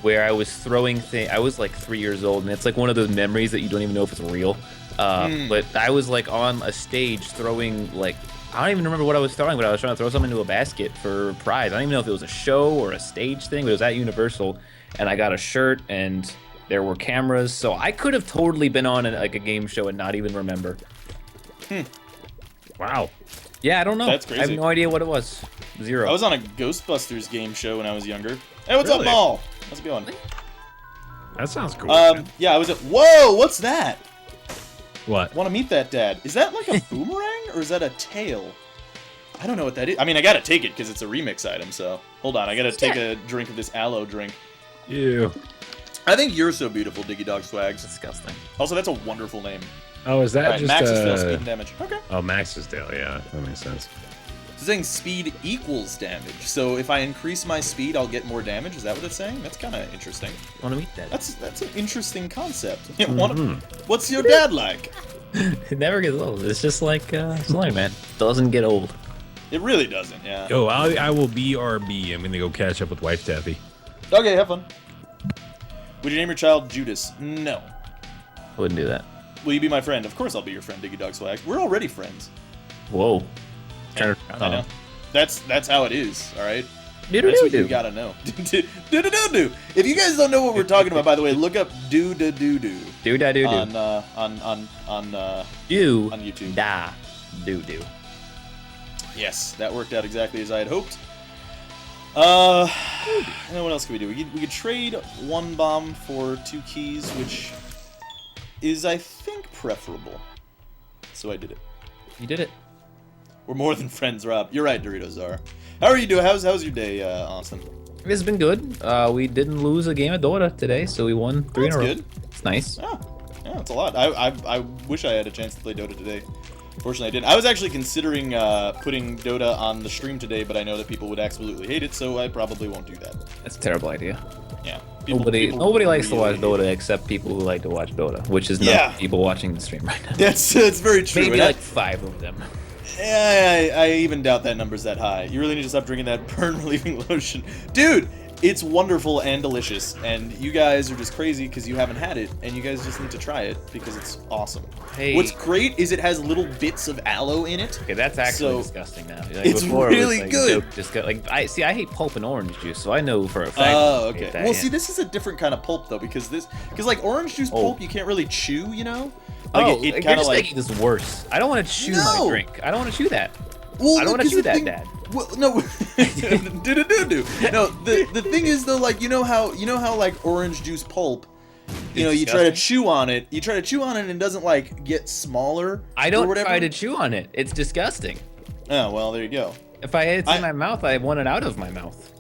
where I was throwing things. I was like 3 years old, and it's like one of those memories that you don't even know if it's real. But I was like on a stage throwing like, I don't even remember what I was throwing, but I was trying to throw something into a basket for a prize. I don't even know if it was a show or a stage thing, but it was at Universal, and I got a shirt and there were cameras, so I could have totally been on like a game show and not even remember. Wow. Yeah, I don't know. That's I have crazy. no idea what it was. Zero. I was on a Ghostbusters game show when I was younger. Hey, what's up, Really? Maul? How's it going? That sounds cool. man. Yeah, I was at. Whoa, what's that? What? Want to meet that dad? Is that like a boomerang or is that a tail? I don't know what that is. I mean, I gotta take it because it's a remix item. So hold on, I gotta take a drink of this aloe drink. Ew. I think you're so beautiful, Diggy Dog Swags. Disgusting. Also, that's a wonderful name. Oh, is that All right, just Max's fail, speed and damage. Okay. Oh, Max's tail, yeah, that makes sense. It's saying speed equals damage. So if I increase my speed, I'll get more damage. Is that what it's saying? That's kind of interesting. Want to meet that? That's an interesting concept. What's your dad like? It never gets old. It's just like slime, man. Doesn't get old. It really doesn't. Yeah. Yo, I will BRB. I'm gonna go catch up with Wife Taffy. Okay, have fun. Would you name your child Judas? No. I wouldn't do that. Will you be my friend? Of course I'll be your friend, Diggy Dog Swag. We're already friends. Whoa. I know. That's how it is, alright? That's what you gotta know. Do-do-do-do. If you guys don't know what we're talking about, by the way, look up do-do-do-do. Do-da-do-do. On YouTube. Do-da-do-do. Yes, that worked out exactly as I had hoped. What else can we do? We could trade 1 bomb for 2 keys, which is, I think, preferable. So I did it. You did it. We're more than friends, Rob. You're right, Doritos are. How are you doing? How's your day, Austin? It's been good. We didn't lose a game of Dota today, so we won 3 in a row. Good. It's nice. Yeah, it's a lot. I wish I had a chance to play Dota today. Fortunately, I didn't. I was actually considering putting Dota on the stream today, but I know that people would absolutely hate it, so I probably won't do that. That's a terrible idea. Yeah. Nobody likes to watch Dota except people who like to watch Dota, which is not people watching the stream right now. That's very true. Maybe like 5 of them. Yeah, I even doubt that number's that high. You really need to stop drinking that burn relieving lotion. Dude, it's wonderful and delicious, and you guys are just crazy because you haven't had it, and you guys just need to try it because it's awesome. Hey. What's great is it has little bits of aloe in it. Okay, that's actually disgusting now. Like, it's really good. I hate pulp and orange juice, so I know for a fact. Oh, okay. Well, see, this is a different kind of pulp though, because like orange juice pulp, you can't really chew, you know. Like, you're just making this worse. I don't want to chew my drink. I don't want to chew that. Well, I don't want to chew that, Dad. Well, no, do. No, the thing is though, like you know how like orange juice pulp, you try to chew on it, and it doesn't like get smaller. I don't try to chew on it. It's disgusting. Oh well, there you go. If I had it in my mouth, I want it out of my mouth.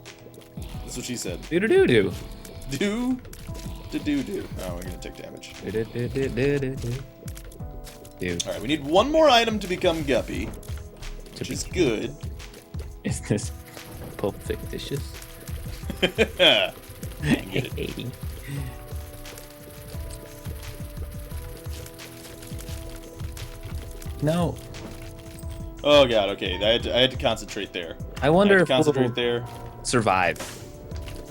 That's what she said. Do. Do. Oh, we're gonna take damage. All right, we need 1 more item to become Guppy, which is good. Is this pulp fictitious? No. Oh god. Okay, I had to concentrate there. I wonder if concentrate there. Survive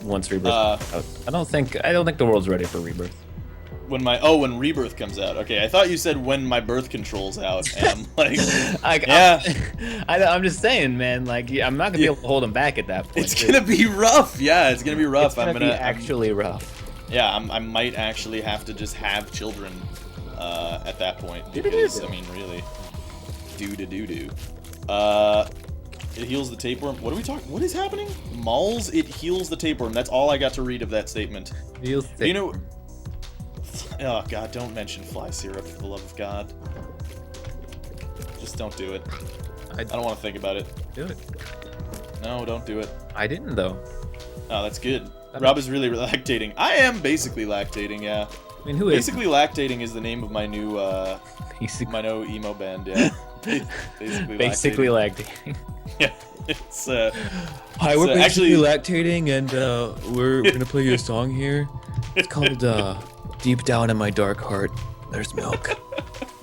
once Rebirth. I don't think the world's ready for Rebirth. When Rebirth comes out. Okay, I thought you said when my birth control's out, and I'm like, yeah. I'm just saying, man. Like, I'm not gonna be able to hold him back at that point. It's gonna be rough. Yeah, it's gonna be rough. It's gonna be actually rough. Yeah, I might actually have to just have children at that point because I mean, really, do. It heals the tapeworm. What are we talking? What is happening? Mauls. It heals the tapeworm. That's all I got to read of that statement. Heals the tapeworm. Oh god, don't mention fly syrup for the love of God. Just don't do it. I don't want to think about it. Do it. No, don't do it. I didn't though. Oh, that's good. Rob is really lactating. I am basically lactating, yeah. I mean, who is? Basically lactating is the name of my new my new emo band, yeah. Basically lactating. Yeah. It's Hi, we're basically lactating, and we're gonna play you a song here. It's called Deep Down in My Dark Heart, There's Milk.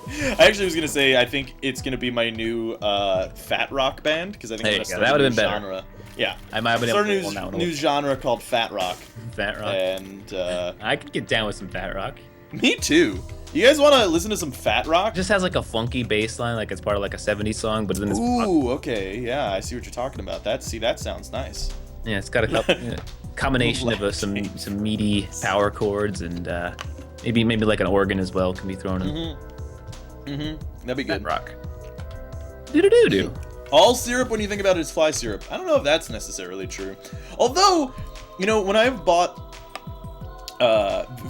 I actually was gonna say I think it's gonna be my new fat rock band because I think that would have been better. Genre. Yeah, I might have been able to start a new genre called fat rock. Fat rock. And I could get down with some fat rock. Me too. You guys want to listen to some fat rock? It just has like a funky bass line, like it's part of like a 70s song, but then it's okay, yeah, I see what you're talking about. That sounds nice. Yeah, it's got a combination of some meaty power chords and maybe like an organ as well can be thrown in. That'd be good. Fat rock. Do. All syrup, when you think about it, is fly syrup. I don't know if that's necessarily true. Although, when I've bought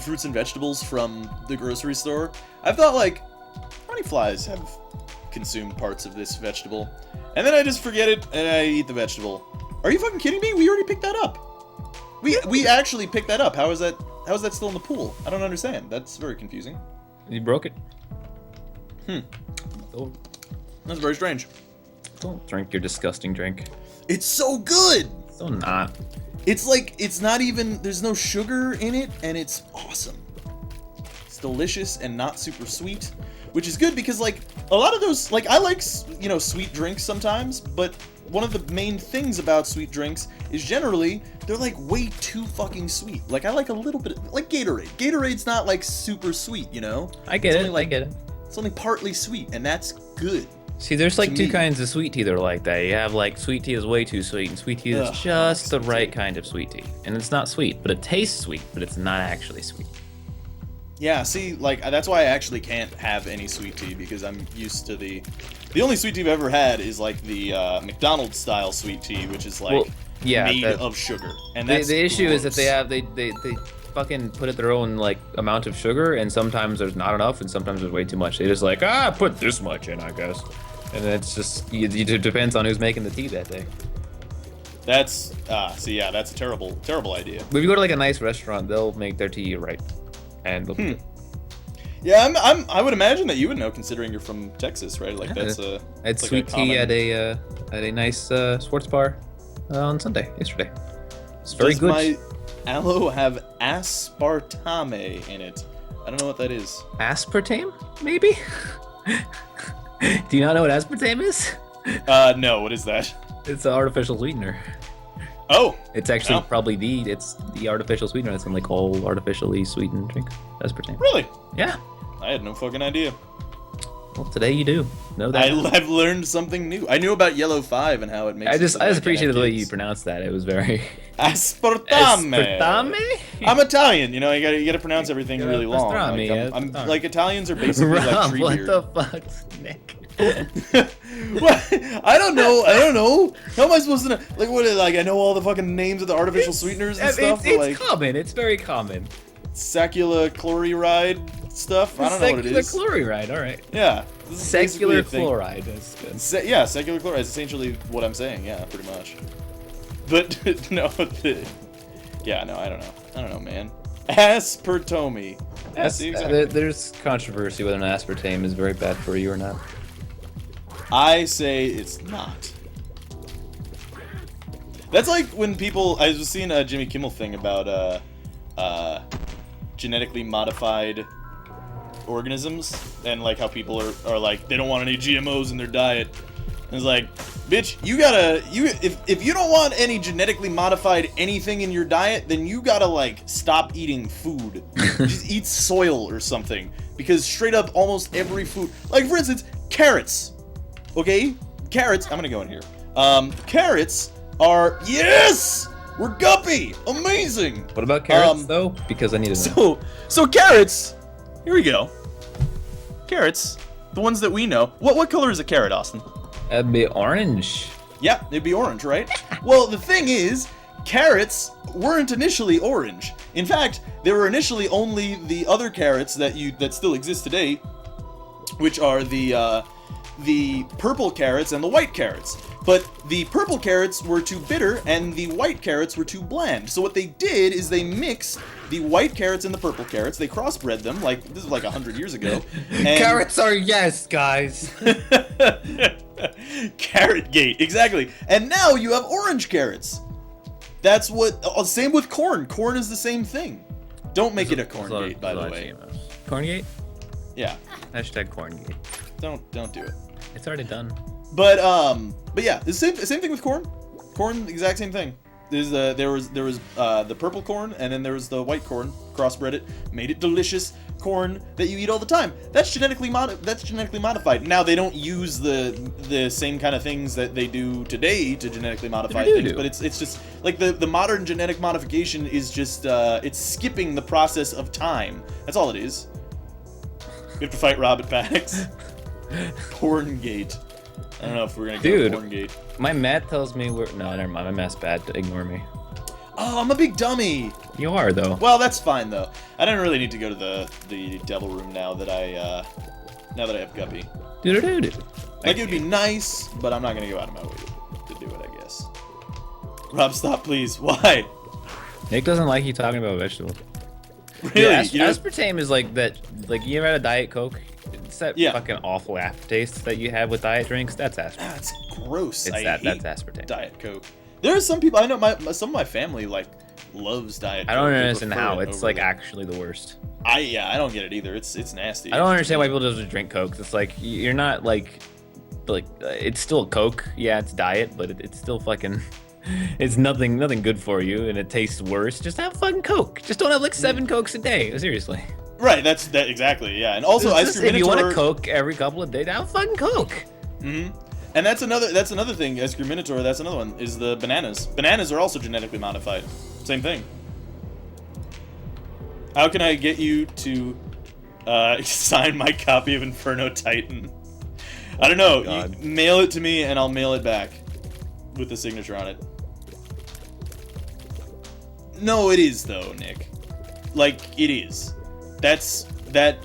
fruits and vegetables from the grocery store, I've thought, like, how many flies have consumed parts of this vegetable? And then I just forget it, and I eat the vegetable. Are you fucking kidding me? We already picked that up. We actually picked that up. How is that How is that still in the pool? I don't understand. That's very confusing. You broke it. Hmm. That's very strange. Don't drink your disgusting drink. It's so good! So not. It's like, it's not even, there's no sugar in it, and it's awesome. It's delicious and not super sweet, which is good because, like, a lot of those, like, I like, you know, sweet drinks sometimes, but one of the main things about sweet drinks is generally they're, like, way too fucking sweet. Like, I like a little bit, like Gatorade. Gatorade's not, like, super sweet, you know? I get it, like, I get it. It's only partly sweet, and that's good. See, there's like To two me. kinds of sweet tea that are like that. You have like sweet tea is way too sweet, and sweet tea is Ugh, just the sweet right tea. kind of sweet tea. And it's not sweet, but it tastes sweet, but it's not actually sweet. Yeah, see, like, that's why I actually can't have any sweet tea, because I'm used to the only sweet tea I've ever had is, like, the McDonald's style sweet tea, which is, like, Well, yeah, made that- of sugar. And The, that's the issue is that gross. they fucking put it their own like amount of sugar, and sometimes there's not enough, and sometimes there's way too much. They just like, put this much in, I guess. And it's just, it depends on who's making the tea that day. That's, see, yeah, that's a terrible, terrible idea. But if you go to like a nice restaurant, they'll make their tea right. And they'll be good. Yeah, I would imagine that you would know, considering you're from Texas, right? Like, Yeah, that's a... I had it's like sweet a tea common- at a nice sports bar on Sunday, yesterday. It's very Does good. my aloe have aspartame in it? I don't know what that is. Aspartame, maybe? Do you not know what aspartame is? No, what is that? It's an artificial sweetener. Oh! It's actually Oh. probably the artificial sweetener that's in like all artificially sweetened drinks. Aspartame. Really? Yeah. I had no fucking idea. Well, today you do. Know that. I've learned something new. I knew about Yellow 5 and how it makes I just it so appreciated the way you kids. pronounced that. It was very Aspartame. Aspartame? I'm Italian, you know. You gotta pronounce everything Yeah, really long. pastrami, Like, yeah, I'm pastrami. like Italians are basically like Rob, what Treebeard. the fuck, Nick? What? I don't know. How am I supposed to know? Like, what? Like, I know all the fucking names of the artificial sweeteners and stuff. It's But like common. It's very common. sacula chloride stuff. I don't know what it is. Secular chloride. All right. Yeah. This is basically Secular a thing. chloride. That's good. Yeah, secular chloride is essentially what I'm saying. Yeah, pretty much. But no, yeah, no, I don't know. I don't know, man. Aspartame. Yeah, see, exactly. There's controversy whether an aspartame is very bad for you or not. I say it's not. That's like when people. I was seeing a Jimmy Kimmel thing about genetically modified organisms and like how people are like they don't want any GMOs in their diet. And it's like, bitch, if you don't want any genetically modified anything in your diet, then you gotta like stop eating food. Just eat soil or something, because straight up almost every food, like for instance, carrots. Okay, carrots. I'm gonna go in here. Carrots are we're guppy, amazing. What about carrots though? Because I need to know. So carrots. Here we go. Carrots, the ones that we know. What color is a carrot, Austin? That'd be orange. Yeah, it'd be orange, right? Well, the thing is, carrots weren't initially orange. In fact, they were initially only the other carrots that still exist today, which are the purple carrots and the white carrots. But the purple carrots were too bitter and the white carrots were too bland. So what they did is they mixed the white carrots and the purple carrots. They crossbred them, like this is like 100 years ago. And Carrots are yes, guys. Carrot gate, exactly. And now you have orange carrots. That's what. Same with corn. Corn is the same thing. Don't make it a corn gate, by the way. Corngate? Yeah. Hashtag corngate. Don't do it. It's already done. But yeah, the same thing with corn. Corn, the exact same thing. There was the purple corn, and then there was the white corn. Crossbred it, made it delicious corn that you eat all the time. That's genetically modified. Now they don't use the same kind of things that they do today to genetically modify things, but it's just like the modern genetic modification is just it's skipping the process of time. That's all it is. We have to fight Rob at PAX. Porngate. I don't know if we're gonna go Porngate. My math tells me we're no, never mind. My math's bad. Ignore me. Oh, I'm a big dummy. You are though. Well, that's fine though. I don't really need to go to the devil room now that I have Guppy. Do. Like it would be nice, but I'm not gonna go out of my way to do it. I guess. Rob, stop, please. Why? Nick doesn't like you talking about vegetables. Really? Yeah, aspartame is like that. Like you ever had a Diet Coke? It's that fucking awful aftertaste that you have with diet drinks. That's aspartame. That's gross. That's aspartame. Diet Coke. There are some people I know. Some of my family like loves Diet Coke. I don't understand how it's like actually the worst. I don't get it either. It's nasty. I don't understand why people just drink Coke. It's like you're not like it's still Coke. Yeah, it's diet, but it's still fucking. It's nothing good for you, and it tastes worse. Just have fucking Coke. Just don't have like 7 Cokes a day. Seriously. Right. That's exactly. Yeah. And also, if you want a Coke every couple of days, have fucking Coke. Mm-hmm. And that's another thing. Excreminator. That's another one. Is the bananas. Bananas are also genetically modified. Same thing. How can I get you to sign my copy of Inferno Titan? I don't know. Oh, you mail it to me, and I'll mail it back with the signature on it. No, it is though, Nick. Like it is. That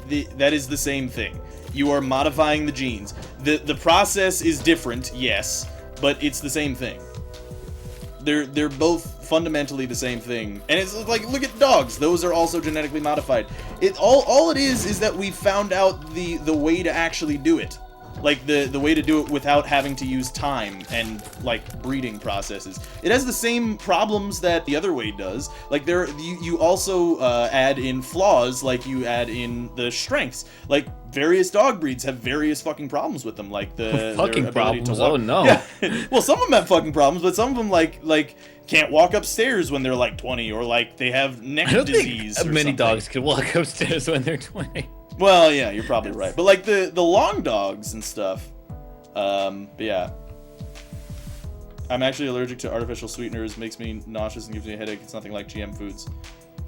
is the same thing. You are modifying the genes. The process is different, yes, but it's the same thing. They're both fundamentally the same thing. And it's like, look at dogs. Those are also genetically modified. All it is that we found out the way to actually do it. Like the way to do it without having to use time and like breeding processes. It has the same problems that the other way does. Like you also add in flaws like you add in the strengths. Like various dog breeds have various fucking problems with them. Like the fucking problems. Oh no. Yeah. Well, some of them have fucking problems, but some of them like can't walk upstairs when they're like 20, or like they have neck disease. I don't think many dogs can walk upstairs when they're 20. Well, yeah, you're probably right. But like the long dogs and stuff. But yeah. I'm actually allergic to artificial sweeteners. Makes me nauseous and gives me a headache. It's nothing like GM foods.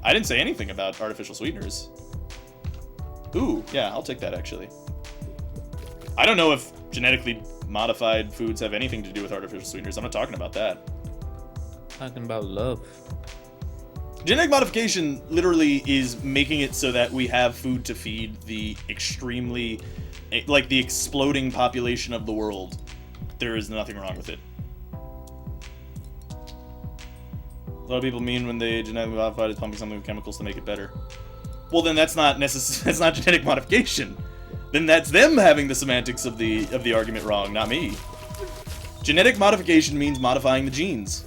I didn't say anything about artificial sweeteners. Ooh, yeah, I'll take that actually. I don't know if genetically modified foods have anything to do with artificial sweeteners. I'm not talking about that. Talking about love. Genetic modification literally is making it so that we have food to feed the extremely, like the exploding population of the world. There is nothing wrong with it. A lot of people mean when they genetically modified is pumping something with chemicals to make it better. Well, then that's not that's not genetic modification. Then that's them having the semantics of the argument wrong, not me. Genetic modification means modifying the genes.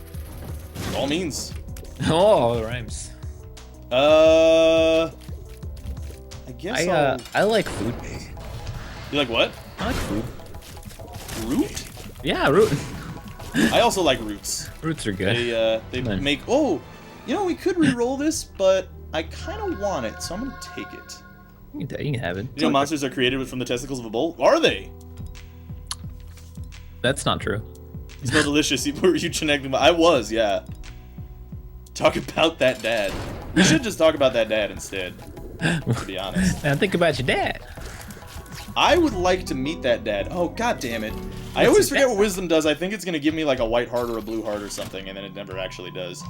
That's all it means. Oh, it rhymes. I guess I like food. You like what? I like food. Root? Yeah, root. I also like roots. Roots are good. They make. Oh, you know, we could re-roll this, but I kind of want it, so I'm gonna take it. You can have it. You know, monsters are created from the testicles of a bull. Are they? That's not true. You smell delicious. Were you genetically? I was, yeah. Talk about that dad. We should just talk about that dad instead, to be honest. Now think about your dad. I would like to meet that dad. Oh, god damn it. I always forget what wisdom does. I think it's going to give me like a white heart or a blue heart or something, and then it never actually does.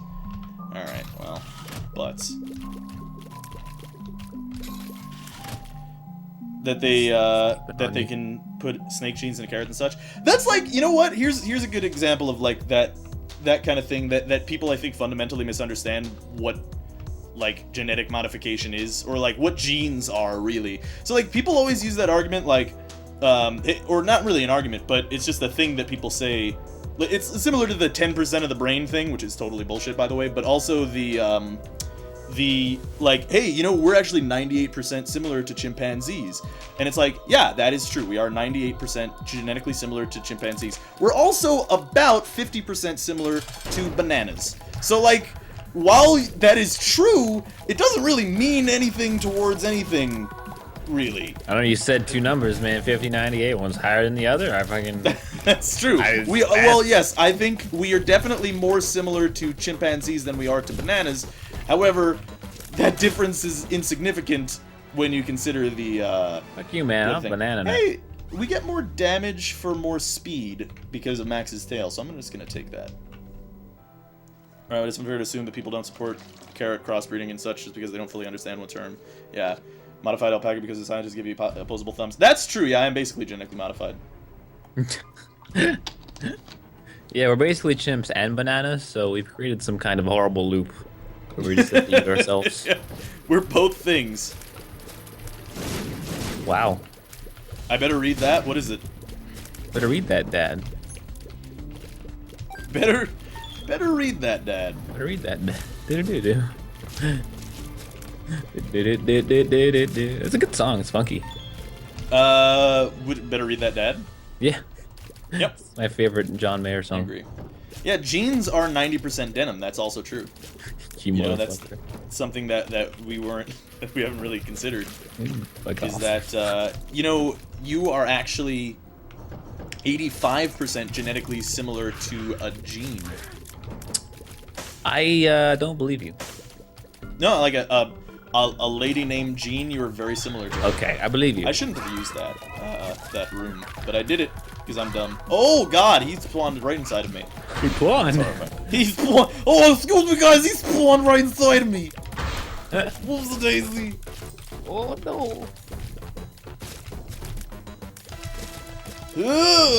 Alright, well, butts. That they can put snake genes into carrots and such. That's like, you know what? Here's a good example of like that kind of thing that people I think fundamentally misunderstand what like genetic modification is, or like what genes are really. So like people always use that argument like or not really an argument, but it's just a thing that people say. It's similar to the 10% of the brain thing, which is totally bullshit by the way, but also the like, hey, you know, we're actually 98% similar to chimpanzees. And it's like, yeah, that is true. We are 98% genetically similar to chimpanzees. We're also about 50% similar to bananas. So like, while that is true, it doesn't really mean anything towards anything, really. I don't know, you said two numbers, man. 50, 98. One's higher than the other. I fucking... That's true. Well, yes, I think we are definitely more similar to chimpanzees than we are to bananas. However, that difference is insignificant when you consider the, Fuck you, man. I'm banana now. Hey, we get more damage for more speed because of Max's tail, so I'm just gonna take that. Alright, it's unfair to assume that people don't support carrot crossbreeding and such just because they don't fully understand one term. Yeah. Modified alpaca because the scientists give you opposable thumbs. That's true, yeah, I am basically genetically modified. Yeah, we're basically chimps and bananas, so we've created some kind of horrible loop where we just eat ourselves. Yeah. We're both things. Wow. I better read that. What is it? Better read that, Dad. Better read that, Dad. Better read that. Do-do-do-do. It's a good song. It's funky. Better read that, Dad. Yeah. Yep. It's my favorite John Mayer I song. agree. Yeah, jeans are 90% denim. That's also true. You know, that's motherfucker. something that we haven't really considered. Fuck Is off. that you know, you are actually 85% genetically similar to a gene. I don't believe you. No, like a lady named Jean, you were very similar to her. Okay, I believe you. I shouldn't have used that rune, but I did it because I'm dumb. Oh God, he spawned right inside of me. You spawned. He spawned. Oh, excuse me, guys. He spawned right inside of me. Whoops, daisy. Oh no.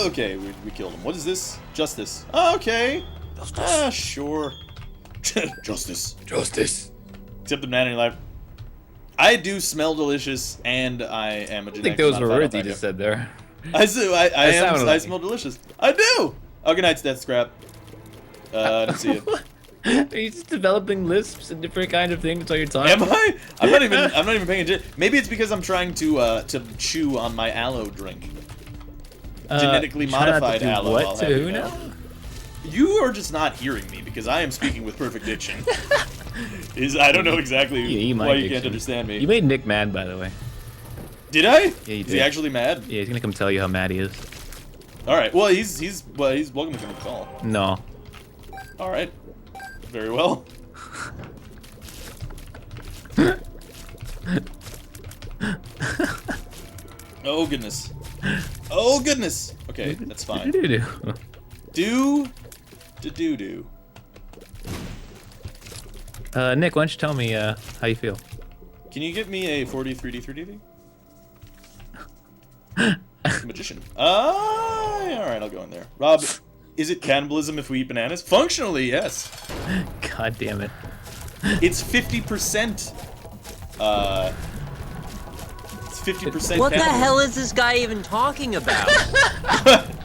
Okay, we killed him. What is this? Justice. Oh, okay. Justice. Sure. Justice. Justice. Except the man in life. I do smell delicious, and I am a I think those were words you just said there. I Like smell delicious. I do. Oh, good night, Death Scrap. Let's see it. Are you just developing lisps and different kind of things while you're talking? Am I? I'm not even paying attention. Maybe it's because I'm trying to chew on my aloe drink. Genetically try not to modified do aloe. What I'll to have who you know. now? You are just not hearing me because I am speaking with perfect diction. I don't know exactly why you can't understand me. You made Nick mad, by the way. Did I? Yeah, you Is he did. actually mad? Yeah, he's gonna come tell you how mad he is. All right. Well, he's welcome to come to the call. No. All right. Very well. Oh goodness. Oh goodness. Okay, that's fine. Do. Nick, why don't you tell me how you feel? Can you give me a 43D 3D? Magician. Alright, I'll go in there. Rob, is it cannibalism if we eat bananas? Functionally, yes. God damn it. It's 50%. It's 50%. What the cannibalism. hell is this guy even talking about?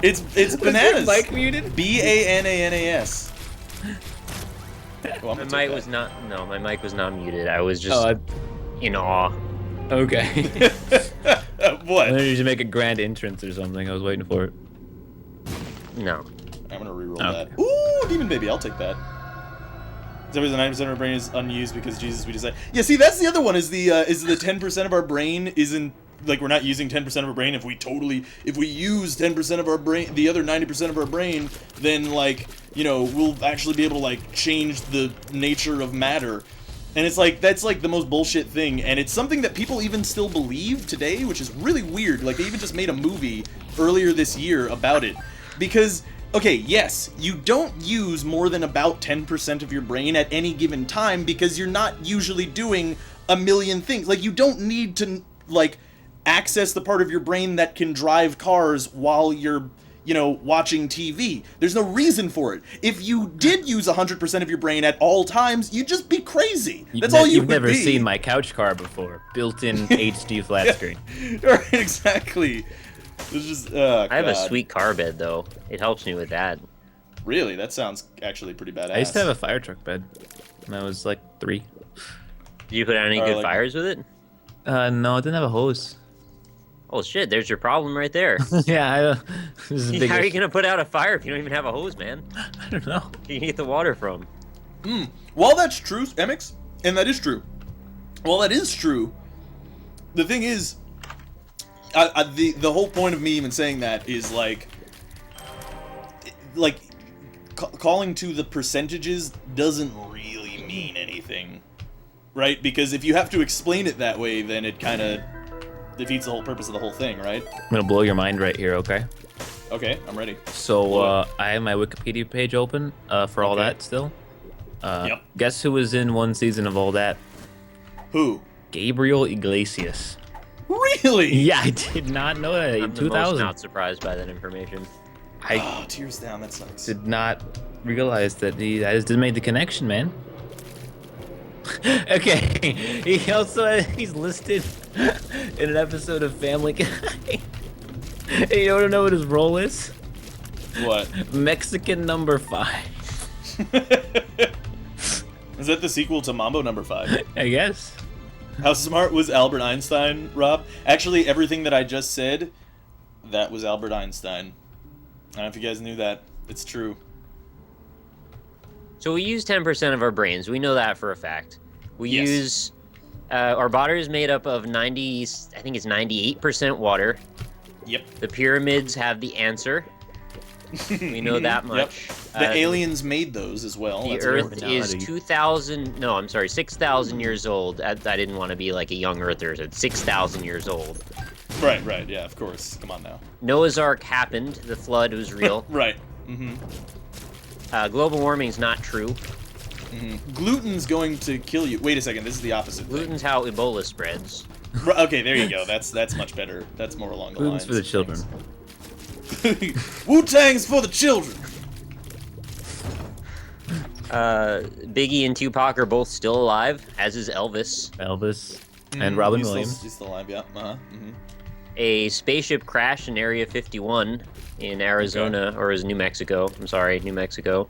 It's bananas. Was your mic muted? BANANAS. Oh, My mic was not. No, my mic was not muted. I was just in awe. Okay. What? I thought you should make a grand entrance or something. I was waiting for it. No. I'm gonna reroll Okay. that. Ooh, demon baby, I'll take that. Is that the 90% of our brain is unused because Jesus we decide? Yeah, see, that's the other one. Is the 10% of our brain isn't like we're not using 10% of our brain. If we use 10% of our brain, the other 90% of our brain, then like we'll actually be able to like change the nature of matter. And it's like that's like the most bullshit thing, and it's something that people even still believe today, which is really weird. Like they even just made a movie earlier this year about it, because. Okay, yes, you don't use more than about 10% of your brain at any given time because you're not usually doing a million things. Like, you don't need to, like, access the part of your brain that can drive cars while you're, watching TV. There's no reason for it. If you did use 100% of your brain at all times, you'd just be crazy. That's all you would be. You've never seen my couch car before. Built-in HD flat screen. Right, exactly. It's just, I have a sweet car bed though. It helps me with that. Really? That sounds actually pretty badass. I used to have a fire truck bed when I was like 3. Did you put out any Or, good like- fires with it? No, it didn't have a hose. Oh shit! There's your problem right there. Yeah, this is a big How are you issue. gonna put out a fire if you don't even have a hose, man? I don't know. Where you get the water from? Well, that's true, Emix, and that is true. Well, that is true. The thing is, the whole point of me even saying that is like calling to the percentages doesn't really mean anything, right? Because if you have to explain it that way, then it kind of defeats the whole purpose of the whole thing, right? I'm gonna blow your mind right here, okay? Okay, I'm ready. So, I have my Wikipedia page open for all Okay. that still. Yep. Guess who was in one season of all that? Who? Gabriel Iglesias. Really? Yeah, I did not know that. In I'm the most 2000. not surprised by that information. I Oh, tears down. That sucks. did not realize that I just didn't make the connection, man. Okay, he's listed in an episode of Family Guy. Hey, you want to know what his role is? What? Mexican number 5. Is that the sequel to Mambo Number 5? I guess. How smart was Albert Einstein, Rob? Actually, everything that I just said, that was Albert Einstein. I don't know if you guys knew that. It's true. So we use 10% of our brains. We know that for a fact. We Yes. use our body is made up of 90. I think it's 98% water. Yep. The pyramids have the answer. We know that much. Yep. The aliens made those as well. The That's Earth important. is 2,000. No, I'm sorry, 6,000 years old. I didn't want to be like a young Earther. So it's 6,000 years old. Right, yeah, of course. Come on now. Noah's Ark happened. The flood was real. Right. Mm-hmm. Global warming's not true. Mm-hmm. Gluten's going to kill you. Wait a second, this is the opposite thing. Gluten's how Ebola spreads. Okay, there you go. That's much better. That's more along the lines. Gluten's for the children. Wu-Tang's for the children. Biggie and Tupac are both still alive, as is Elvis. And Robin he's Williams. He's still alive, yeah. Mm-hmm. A spaceship crashed in Area 51 in Arizona, or is New Mexico? I'm sorry, New Mexico.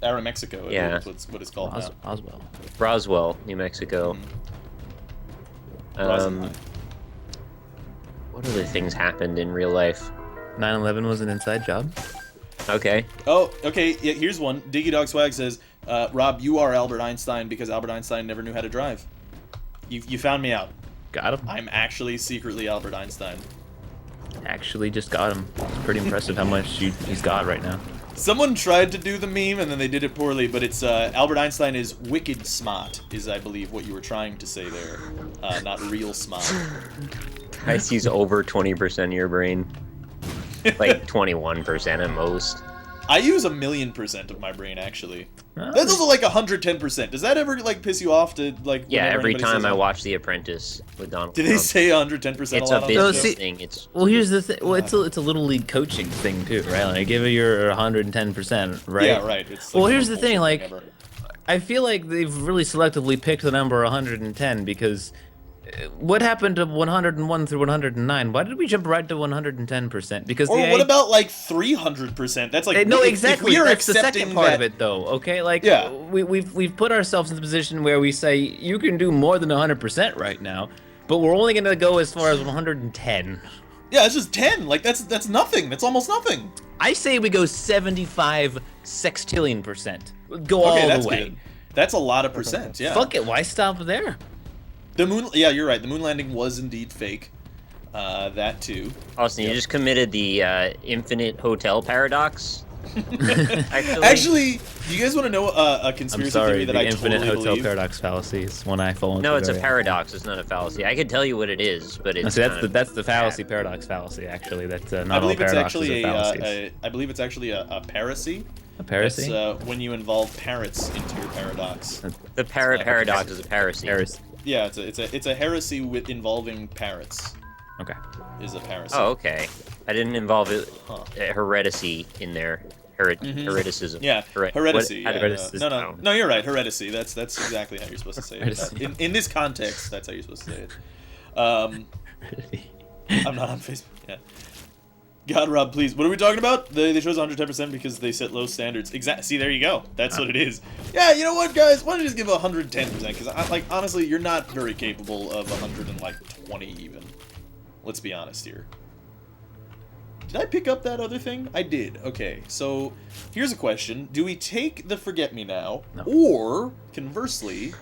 Mexico. Yeah. That's what it's called now. Roswell, New Mexico. Roswell. What other things happened in real life? 9/11 was an inside job. Okay. Oh, okay. Yeah, here's one. Diggy Dog Swag says, Rob, you are Albert Einstein because Albert Einstein never knew how to drive. You found me out. Got him. I'm actually secretly Albert Einstein. Actually just got him. It's pretty impressive how much he's got right now. Someone tried to do the meme and then they did it poorly, but it's Albert Einstein is wicked smart, is I believe what you were trying to say there. Not real smart. I use over 20% of your brain. Like 21% at most. I use 1,000,000% of my brain actually. That's also like 110%. Does that ever like piss you off to like? Yeah, whenever every anybody time says I that? watch The Apprentice with Donald Did Trump. they say 110% It's a a lot on business that show? thing. It's Well, here's the thing. Well, it's a little league coaching thing too, right? Like, give it your 110%, right? Yeah, right. It's Well, like here's the the thing. most Like, ever. I feel like they've really selectively picked the number 110 because what happened to 101 through 109? Why did we jump right to 110%? Because Or what about like 300%? That's like no, if exactly. we are That's the second accepting part that, of it, though. Okay, like Yeah. we've put ourselves in the position where we say you can do more than 100% right now, but we're only gonna go as far as 110. Yeah, it's just 10. Like that's nothing. That's almost nothing. I say we go 75 sextillion%. Go Okay, all that's the way. good. That's a lot of percent. Yeah. Fuck it. Why stop there? The moon. Yeah, you're right. The moon landing was indeed fake. That too. Austin, you just committed the infinite hotel paradox. Actually, do you guys want to know a conspiracy I'm sorry. theory that The I infinite totally hotel believe? paradox fallacy is one I fall into. No, it's a very paradox. It's not a fallacy. I could tell you what it is, but it's See, kind of that's the fallacy bad. paradox fallacy. Actually, that's not I all believe it's paradoxes actually are fallacies. I believe it's actually a parasy. A parasy? It's when you involve parrots into your paradox. The parrot paradox is a parasy. Yeah, it's a heresy with involving parrots. Okay. Is a parasy. Oh, okay. I didn't involve Huh. heresy in there. Hereticism. Yeah, What- heresy. how do- Yeah, no, you're right. Heresy. That's exactly how you're supposed to say it. Heresy. In this context, that's how you're supposed to say it. I'm not on Facebook. Yeah. God, Rob, please. What are we talking about? They chose 110% because they set low standards. See, there you go. That's what it is. Yeah, you know what, guys? Why don't you just give 110%? Because, honestly, you're not very capable of 120 even. Let's be honest here. Did I pick up that other thing? I did. Okay, so here's a question. Do we take the Forget Me Now? No. Or, conversely,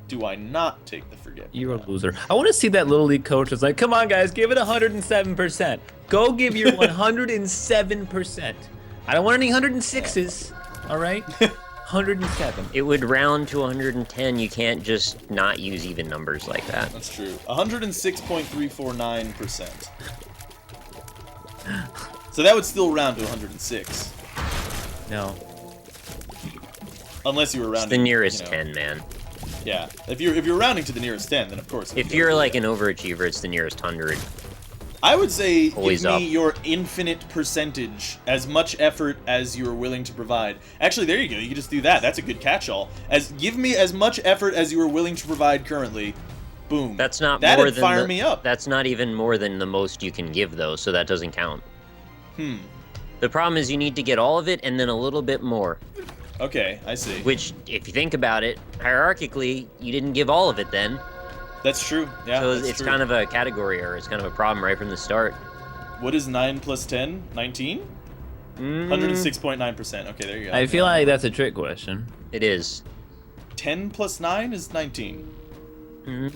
do I not take the Forget Me You're Now? a loser. I want to see that little league coach that's like, come on, guys, give it 107%. Go give your 107%. I don't want any 106s, all right? 107. It would round to 110. You can't just not use even numbers like that. That's true. 106.349%. So that would still round to 106. No. Unless you were rounding. It's the nearest you know, 10, man. Yeah. If you're rounding to the nearest 10, then of course. If you're like an overachiever, it's the nearest 100. I would say Always give me up. your infinite percentage, as much effort as you're willing to provide. Actually, there you go. You can just do that. That's a good catch-all. Give me as much effort as you are willing to provide currently. Boom. That's not That'd more than fire me up. That's not even more than the most you can give, though, so that doesn't count. The problem is you need to get all of it and then a little bit more. Okay, I see. Which, if you think about it, hierarchically, you didn't give all of it then. That's true. Yeah, So that's it's true. kind of a category error. It's kind of a problem right from the start. What is 9 plus 10? 19? 106.9%. Okay, there you go. I feel like that's a trick question. It is. 10 plus 9 is 19.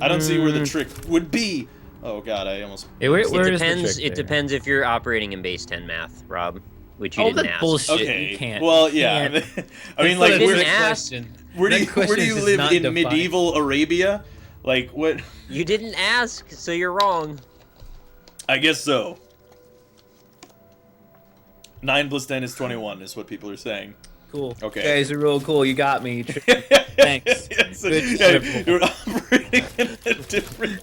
I don't see where the trick would be. Oh god, I almost... Hey, where is the Depends. trick It there? depends if you're operating in base 10 math, Rob, which you Oh, didn't that's ask. bullshit. Okay. You can't. Well, yeah. Can't. I mean, That's like, not a where- trick ask- question. where do That you question is live not in defined. medieval Arabia? Like, what? You didn't ask, so you're wrong. I guess so. 9 plus 10 is 21, is what people are saying. Cool. Okay. You guys are real cool. You got me. Thanks. Yes, Good yeah, triple. you're operating in a different...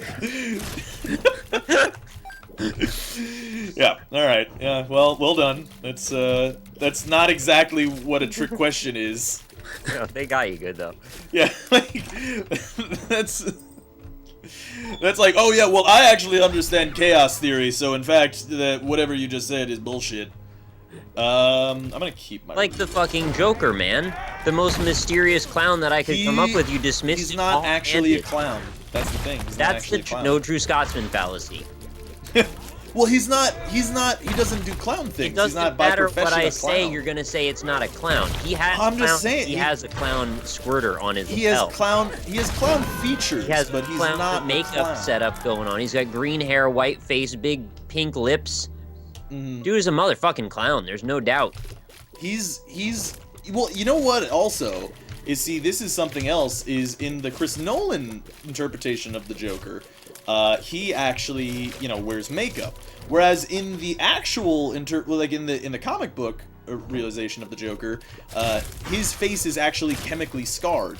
Yeah, alright. Yeah, well done. That's not exactly what a trick question is. No, they got you good, though. Yeah, like, that's like, oh yeah, well, I actually understand chaos theory, so in fact, that whatever you just said is bullshit. I'm gonna keep my... Like the fucking Joker, man. The most mysterious clown that I could come up with, you dismissed He's it not actually a all-handed. clown. That's the thing. He's not That's actually the a clown. no true Scotsman fallacy. Well, he doesn't do clown things. It doesn't He's not by matter what profession I a say, clown. you're gonna say it's not a clown. He has I'm just clown, saying, he he- has a clown squirter on his He has lapel. clown features, He has but he's clown not a makeup clown. setup going on. He's got green hair, white face, big pink lips. Mm-hmm. Dude is a motherfucking clown. There's no doubt. He's well, you know what also is, see, this is something else, is in the Chris Nolan interpretation of the Joker, he actually, wears makeup, whereas in the actual in the comic book realization of the Joker, his face is actually chemically scarred.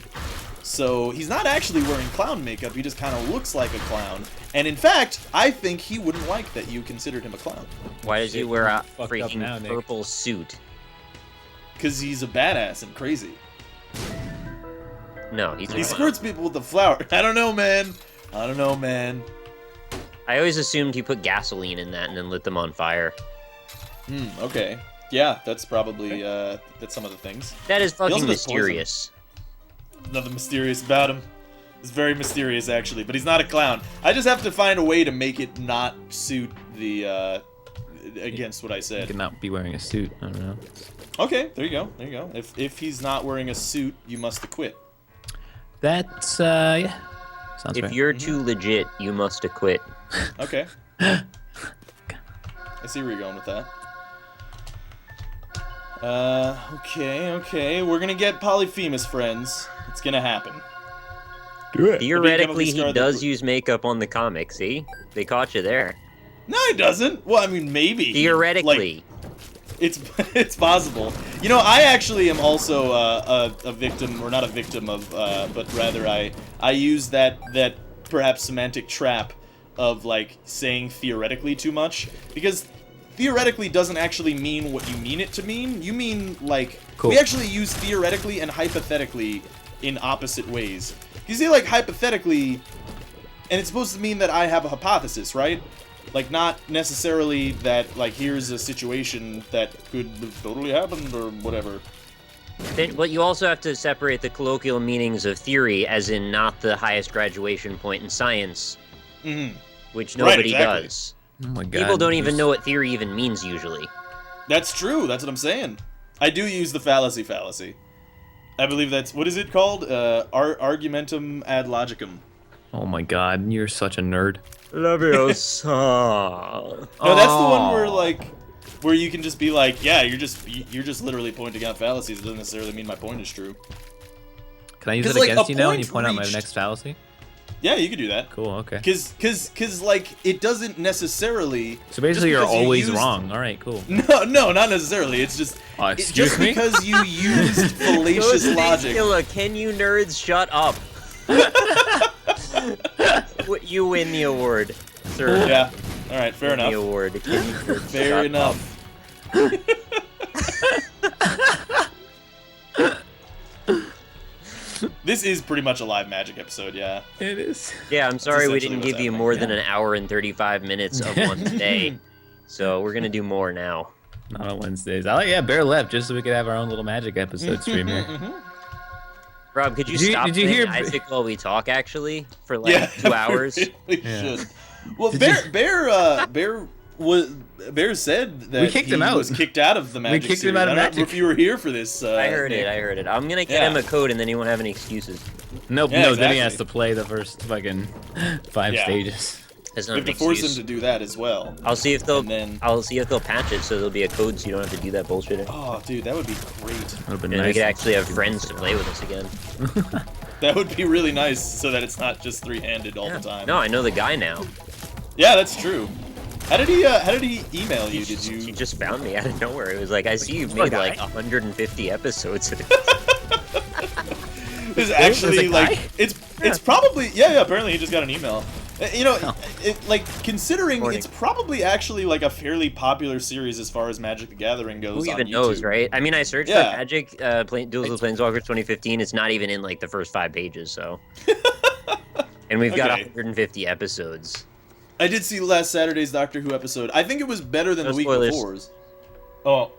So he's not actually wearing clown makeup, he just kind of looks like a clown. And in fact, I think he wouldn't like that you considered him a clown. Why does he wear a fucked up freaking now, Nick. purple suit? Because he's a badass and crazy. No, he's a He clown. squirts people with the flower. I don't know, man. I always assumed he put gasoline in that and then lit them on fire. Okay. Yeah, that's probably, that's some of the things. That is also fucking does poison. mysterious. Nothing mysterious about him. It's very mysterious, actually, but he's not a clown. I just have to find a way to make it not suit the, against what I You said. could not be wearing a suit. I don't know. Okay, there you go. If he's not wearing a suit, you must acquit. That's yeah. Sounds If right. you're too legit, you must acquit. Okay. I see where you're going with that. Okay. We're gonna get Polyphemus, friends. It's gonna happen. Do it. Theoretically, chemically he scarred does the- use makeup on the comic, see? They caught you there. No, he doesn't. Well, I mean, maybe. Theoretically. It's possible. I actually am also a victim, or not a victim of, but rather I use that perhaps semantic trap of like saying theoretically too much, because theoretically doesn't actually mean what you mean it to mean. You mean like Cool. we actually use theoretically and hypothetically in opposite ways. You see, like hypothetically, and it's supposed to mean that I have a hypothesis, right? Like, not necessarily that, like, here's a situation that could have totally happened or whatever. But you also have to separate the colloquial meanings of theory, as in not the highest graduation point in science, which nobody exactly. does. Oh my god. People don't even just- know what theory even means usually. That's true, that's what I'm saying. I do use the fallacy. I believe that's, what is it called? Argumentum ad logicum. Oh my god, you're such a nerd. Leviosa. No, that's the one where, like, where you can just be like, yeah, you're just literally pointing out fallacies. It doesn't necessarily mean my point is true. Can I use 'Cause, it like, against a you now when you point point out my reached. next fallacy? Yeah, you could do that. Cool, okay. Cause, like, it doesn't necessarily... So basically you're just because you always used- wrong. Alright, cool. No, not necessarily. It's just... Excuse just me? because you used fallacious logic... Can you nerds shut up? You win the award, sir. Yeah. All right, fair Give me enough. award. Fair enough. This is pretty much a live Magic episode, yeah. It is. Yeah, I'm sorry we essentially didn't what's give you happening. more than an hour and 35 minutes of one today. So we're gonna do more now. Not on Wednesdays. Yeah, Bear left just so we could have our own little Magic episode stream here. Rob, could you Did you- stop did you playing hear- Isaac while we talk, actually, for like Yeah, 2 hours? We Yeah. should. Well, Did Bear said that We kicked he him out. was kicked out of the Magic kicked series. him out of I don't know Magic. if you were here for this. I heard Nick. it. I'm gonna get Yeah. him a code, and then he won't have any excuses. Nope, Yeah, no, then he exactly. has to play the first fucking 5 Yeah. stages. That's We not have an to force him excuse. to do that as well. I'll see if they'll. And then- I'll see if they'll patch it so there'll be a code, so you don't have to do that bullshit. Oh, dude, that would be great. That would have been And we nice. could actually have friends to play with us again. That would be really nice, so that it's not just three-handed all the time. No, I know the guy now. Yeah, that's true. How did he email you? Did He you? just found me out of nowhere. It was like, I see you've Poor made guy. like 150 episodes. It's actually a like guy? it's probably yeah. Apparently, he just got an email. You know, Oh. like considering Morning. it's probably actually like a fairly popular series as far as Magic the Gathering goes. Who on even knows, YouTube. right? I mean, I searched Yeah. for Magic Duels of the Planeswalkers 2015. It's not even in like the first 5 pages, so. And we've got Okay. 150 episodes. I did see last Saturday's Doctor Who episode. I think it was better than No the week spoilers. before's. Oh,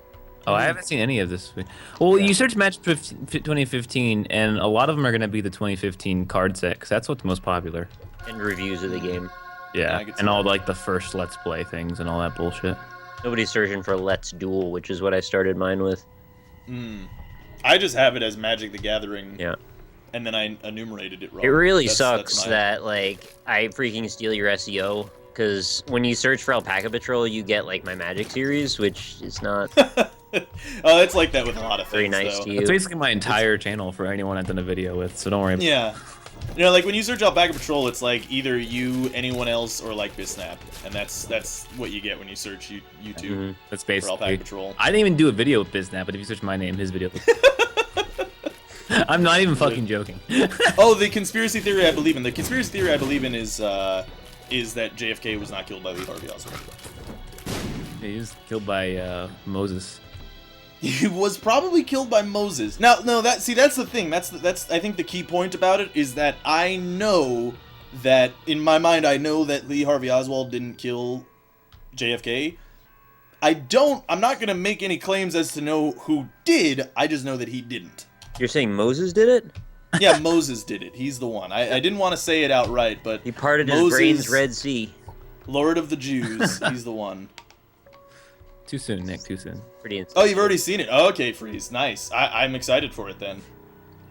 Oh, I haven't seen any of this. Well, you search Match 2015, and a lot of them are going to be the 2015 card set, 'cause that's what's most popular. And reviews of the game. Yeah, I Yeah, could see and all that. like the first Let's Play things and all that bullshit. Nobody's searching for Let's Duel, which is what I started mine with. I just have it as Magic the Gathering. Yeah. And then I enumerated it wrong. It really That's sucks my- that like I freaking steal your SEO, because when you search for Alpacapatrol, you get like my Magic series, which is not Oh, it's like that with a lot of very things. nice though. to That's you. basically my entire channel for anyone I've done a video with, so don't worry. Yeah. You know, like when you search Alpaca Patrol, it's like either you, anyone else, or like Bisnap, and that's what you get when you search YouTube That's for Alpaca basically. Patrol. I didn't even do a video with Biznap, but if you search my name, his video. I'm not even fucking joking. Oh, the conspiracy theory I believe in. The conspiracy theory I believe in is that JFK was not killed by Lee Harvey Oswald. He was killed by Moses. He was probably killed by Moses. Now, no, that's the thing. That's I think the key point about it is that I know that in my mind I know that Lee Harvey Oswald didn't kill JFK. I'm not gonna make any claims as to know who did. I just know that he didn't. You're saying Moses did it? Yeah, Moses did it. He's the one. I didn't want to say it outright, but He parted his Moses, brain's Red Sea. Lord of the Jews. He's the one. Too soon, Nick. Too soon. Pretty insane. Oh, you've already seen it. Oh, okay, Freeze. Nice. I'm excited for it then.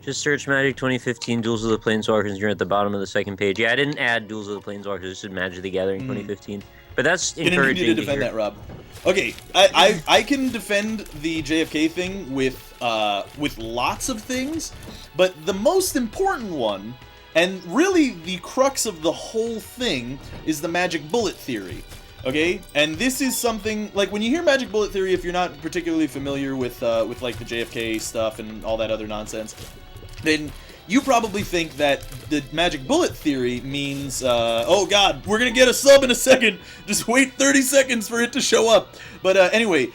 Just search Magic 2015 Duels of the Planeswalkers, and you're at the bottom of the second page. Yeah, I didn't add Duels of the Planeswalkers, just did Magic the Gathering 2015. But that's Gonna need encouraging you to to defend hear. that, Rob. Okay, I can defend the JFK thing with lots of things, but the most important one, and really the crux of the whole thing, is the magic bullet theory. Okay, and this is something like when you hear magic bullet theory, if you're not particularly familiar with like the JFK stuff and all that other nonsense, then you probably think that the magic bullet theory means, oh god, we're gonna get a sub in a second, just wait 30 seconds for it to show up. But anyway,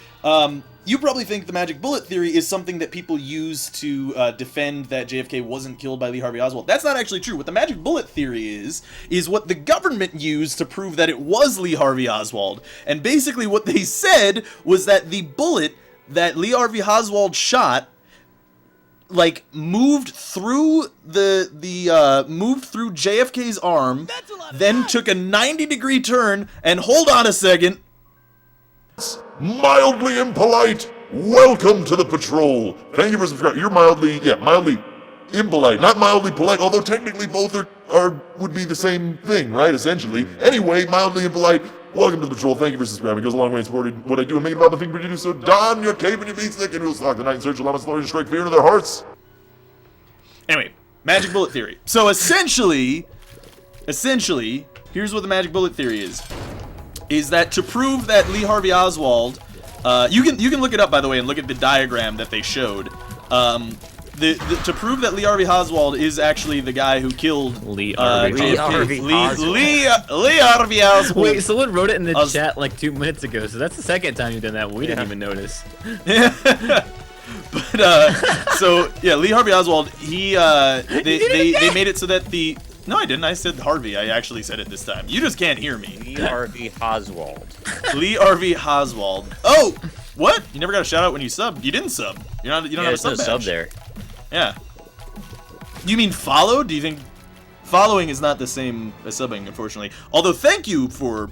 you probably think the magic bullet theory is something that people use to defend that JFK wasn't killed by Lee Harvey Oswald. That's not actually true. What the magic bullet theory is what the government used to prove that it was Lee Harvey Oswald. And basically what they said was that the bullet that Lee Harvey Oswald shot like moved through moved through JFK's arm, then took a 90-degree turn, and hold on a second. Mildly impolite. Welcome to the patrol. Thank you for subscribing. You're mildly impolite, not mildly polite. Although technically both would be the same thing, right? Essentially. Anyway, mildly impolite. Welcome to the patrol. Thank you for subscribing. It goes a long way in supporting what I do and making about the thing for you to do. So don your cape and your beat stick, and we'll stalk the night in search of llamas, slowly and strike fear into their hearts. Anyway, magic bullet theory. So essentially, here's what the magic bullet theory is that to prove that Lee Harvey Oswald, you can look it up, by the way, and look at the diagram that they showed. to prove that Lee Harvey Oswald is actually the guy who killed Lee JFK. Harvey Oswald. Lee Harvey Oswald. Wait, someone wrote it in the chat like 2 minutes ago, so that's the second time you've done that. We didn't even notice. But so yeah, Lee Harvey Oswald. They made it so that the. No, I didn't. I said Harvey. I actually said it this time. You just can't hear me. Lee Harvey Oswald. Lee Harvey Oswald. Oh, what? You never got a shout out when you subbed. You didn't sub. You don't have a sub no badge. sub there. Yeah. You mean follow? Do you think following is not the same as subbing, unfortunately? Although, thank you for,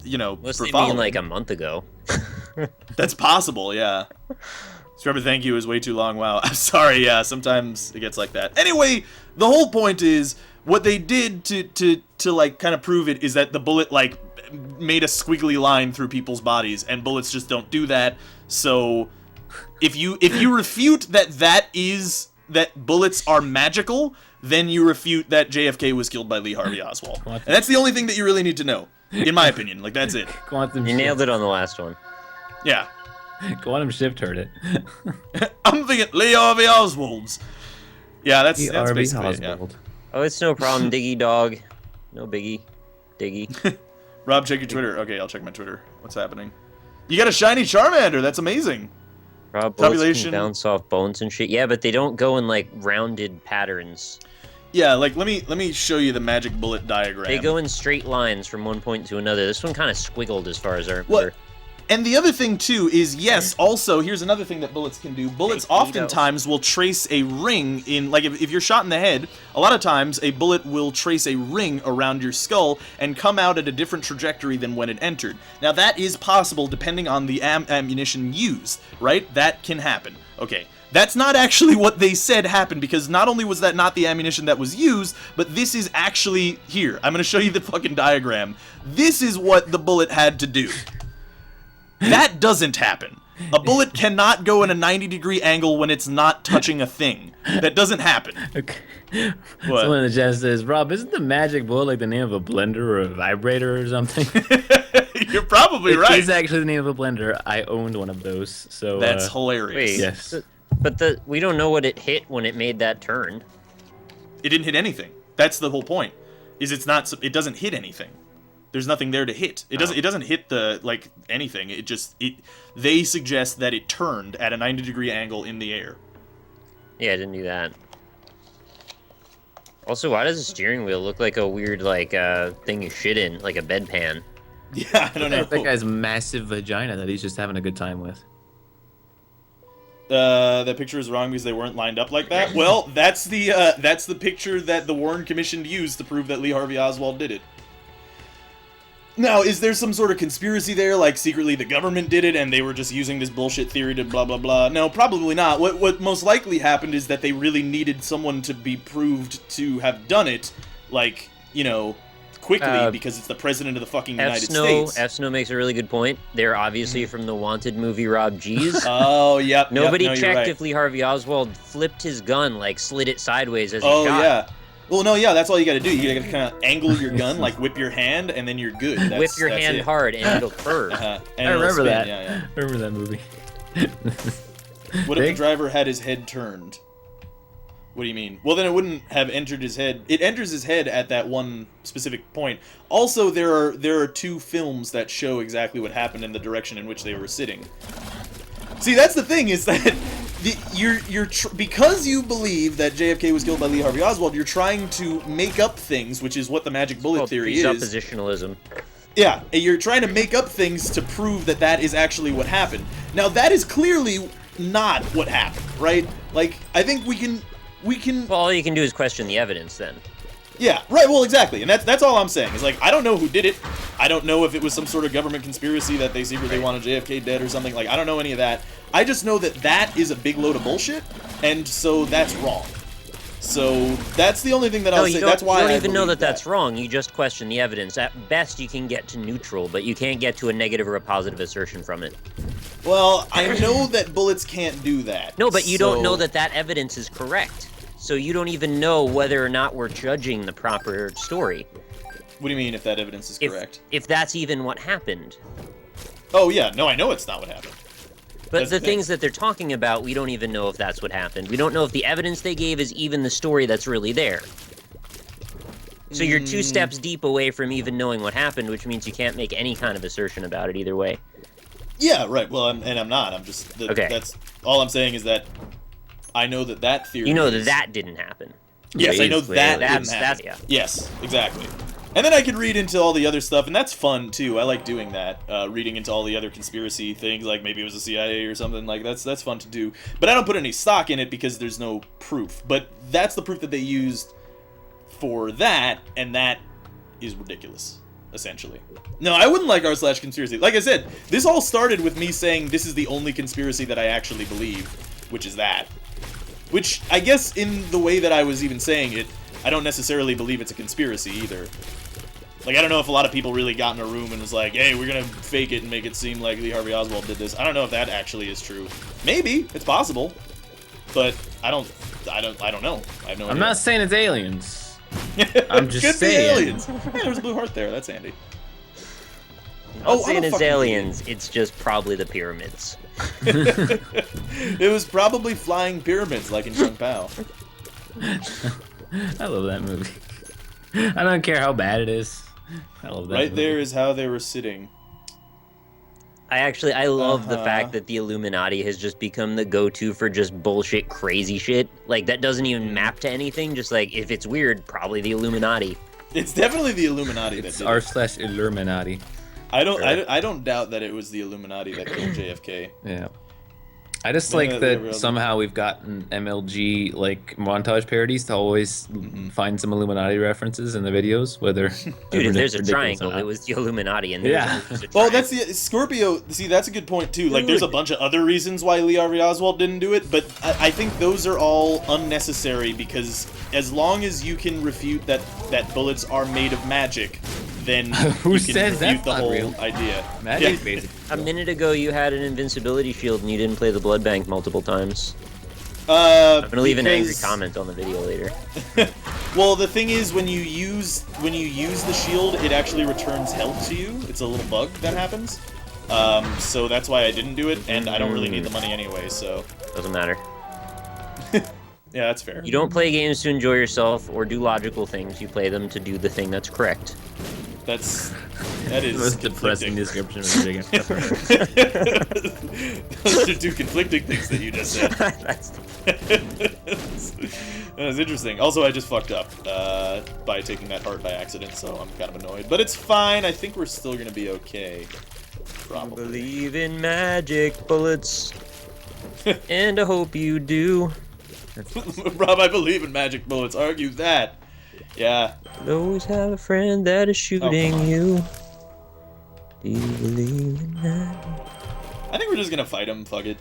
Must for have following. been like a month ago. That's possible, yeah. Subscriber thank you is way too long. Wow. I'm sorry, yeah, sometimes it gets like that. Anyway, the whole point is what they did to like kind of prove it is that the bullet like made a squiggly line through people's bodies, and bullets just don't do that. So if you refute that bullets are magical, then you refute that JFK was killed by Lee Harvey Oswald. And that's the only thing that you really need to know, in my opinion. Like, that's it. You nailed it on the last one. Yeah. Quantum Shift heard it. I'm thinking Lee Harvey Oswald's. Yeah, that's Harvey basically it, yeah. Oswald. Oh, it's no problem, Diggy dog. No biggie. Diggy. Rob, check your Twitter. Okay, I'll check my Twitter. What's happening? You got a shiny Charmander. That's amazing. Rob, bullets Population- can bounce off bones and shit. Yeah, but they don't go in like rounded patterns. Yeah, like let me show you the magic bullet diagram. They go in straight lines from one point to another. This one kind of squiggled as far as I remember. What? And the other thing too is, yes, also here's another thing that bullets can do. Bullets oftentimes will trace a ring in, like if you're shot in the head, a lot of times a bullet will trace a ring around your skull and come out at a different trajectory than when it entered. Now that is possible depending on the ammunition used, right? That can happen. Okay. That's not actually what they said happened, because not only was that not the ammunition that was used, but this is actually here. I'm going to show you the fucking diagram. This is what the bullet had to do. That doesn't happen. A bullet cannot go in a 90-degree angle when it's not touching a thing. That doesn't happen. Okay. What? Someone in the chat says, Rob, isn't the magic bullet like the name of a blender or a vibrator or something? You're probably It right. is actually the name of a blender. I owned one of those. So That's hilarious. Wait. yes. But we don't know what it hit when it made that turn. It didn't hit anything. That's the whole point. It doesn't hit anything. There's nothing there to hit. It doesn't hit anything. They suggest that it turned at a 90-degree angle in the air. Yeah, I didn't do that. Also, why does the steering wheel look like a weird thing you shit in, like a bedpan? Yeah, I don't know. That guy's massive vagina that he's just having a good time with. That picture is wrong because they weren't lined up like that. Well, that's the picture that the Warren Commission used to prove that Lee Harvey Oswald did it. Now, is there some sort of conspiracy there, like secretly the government did it and they were just using this bullshit theory to blah blah blah? No, probably not. What most likely happened is that they really needed someone to be proved to have done it, quickly, because it's the president of the fucking United States. F-Snow makes a really good point. They're obviously from the Wanted movie Rob G's. Oh, yep. Nobody yep, no, checked right. if Lee Harvey Oswald flipped his gun, slid it sideways as he shot. Oh, yeah. Well, no, yeah, that's all you gotta do. You gotta kind of angle your gun, whip your hand, and then you're good. Whip your hand hard, and it'll curve. And I remember spin. that. Yeah. I remember that movie. What if the driver had his head turned? What do you mean? Well, then it wouldn't have entered his head. It enters his head at that one specific point. Also, there are two films that show exactly what happened in the direction in which they were sitting. See, that's the thing, is that because you believe that JFK was killed by Lee Harvey Oswald, you're trying to make up things, which is what the magic bullet theory is. Presuppositionalism. Yeah, you're trying to make up things to prove that that is actually what happened. Now, that is clearly not what happened, right? I think we can. Well, all you can do is question the evidence, then. Yeah, right, well, exactly, and that's all I'm saying, is I don't know who did it. I don't know if it was some sort of government conspiracy that they secretly wanted JFK dead or something. I don't know any of that. I just know that that is a big load of bullshit, and so that's wrong. So that's the only thing that I'll say. That's why you I don't even know believe that that's wrong. You just question the evidence. At best, you can get to neutral, but you can't get to a negative or a positive assertion from it. Well, I know that bullets can't do that. No, but you don't know that that evidence is correct. So you don't even know whether or not we're judging the proper story. What do you mean, if that evidence is correct? If that's even what happened. Oh, yeah. No, I know it's not what happened. But the things that they're talking about, we don't even know if that's what happened. We don't know if the evidence they gave is even the story that's really there. So you're 2 steps deep away from even knowing what happened, which means you can't make any kind of assertion about it either way. Yeah, right. Well, I'm not. I'm just... Okay. That's all I'm saying is that I know that theory You know that didn't happen. Yes, I know that didn't happen. That's, yeah. Yes, exactly. And then I could read into all the other stuff, and that's fun, too. I like doing that. Reading into all the other conspiracy things, like maybe it was the CIA or something. Like, that's fun to do. But I don't put any stock in it because there's no proof. But that's the proof that they used for that, and that is ridiculous, essentially. No, I wouldn't like r/conspiracy. Like I said, this all started with me saying this is the only conspiracy that I actually believe, which is that. Which, I guess, in the way that I was even saying it, I don't necessarily believe it's a conspiracy, either. Like, I don't know if a lot of people really got in a room and was like, hey, we're gonna fake it and make it seem like Lee Harvey Oswald did this. I don't know if that actually is true. Maybe, it's possible. But I don't know. I have no idea. I'm not saying it's aliens. I'm just saying. Aliens. Hey, there's a blue heart there. That's handy. I'm not saying it's aliens. It's just probably the pyramids. It was probably flying pyramids, like in Chung Pao. I love that movie. I don't care how bad it is. I love that Right movie. there is how they were sitting. I love the fact that the Illuminati has just become the go-to for just bullshit, crazy shit. Like, that doesn't even map to anything. Just like, if it's weird, probably the Illuminati. It's definitely the Illuminati that did it. r/Illuminati. I don't doubt that it was the Illuminati that killed JFK. Yeah. I just Maybe like they that really- somehow we've gotten MLG like montage parodies to always find some Illuminati references in the videos, whether Dude, if there's a ridiculous or triangle, not. it was the Illuminati, and Yeah. there's a Well, triangle. that's the Scorpio. See, that's a good point too. Like, there's a bunch of other reasons why Lee Harvey Oswald didn't do it, but I think those are all unnecessary because as long as you can refute that bullets are made of magic, then Who you can says refute that's the not whole real? idea. Magic, Yeah. basically. A minute ago, you had an invincibility shield, and you didn't play the blood bank multiple times. I'm gonna leave an angry comment on the video later. Well, the thing is, when you use the shield, it actually returns health to you. It's a little bug that happens. So that's why I didn't do it, and I don't really need the money anyway. So Doesn't matter. yeah, that's fair. You don't play games to enjoy yourself or do logical things. You play them to do the thing that's correct. That is The most depressing conflicting. description of the game. Those are two conflicting things that you just said. That's That was interesting. Also, I just fucked up by taking that heart by accident, so I'm kind of annoyed. But it's fine. I think we're still gonna be okay. Probably. Believe in magic bullets, and I hope you do. Rob, I believe in magic bullets. Argue that. Yeah. You'll always have a friend that is shooting come on. you. Do you believe in that? I think we're just gonna fight him. Fuck it.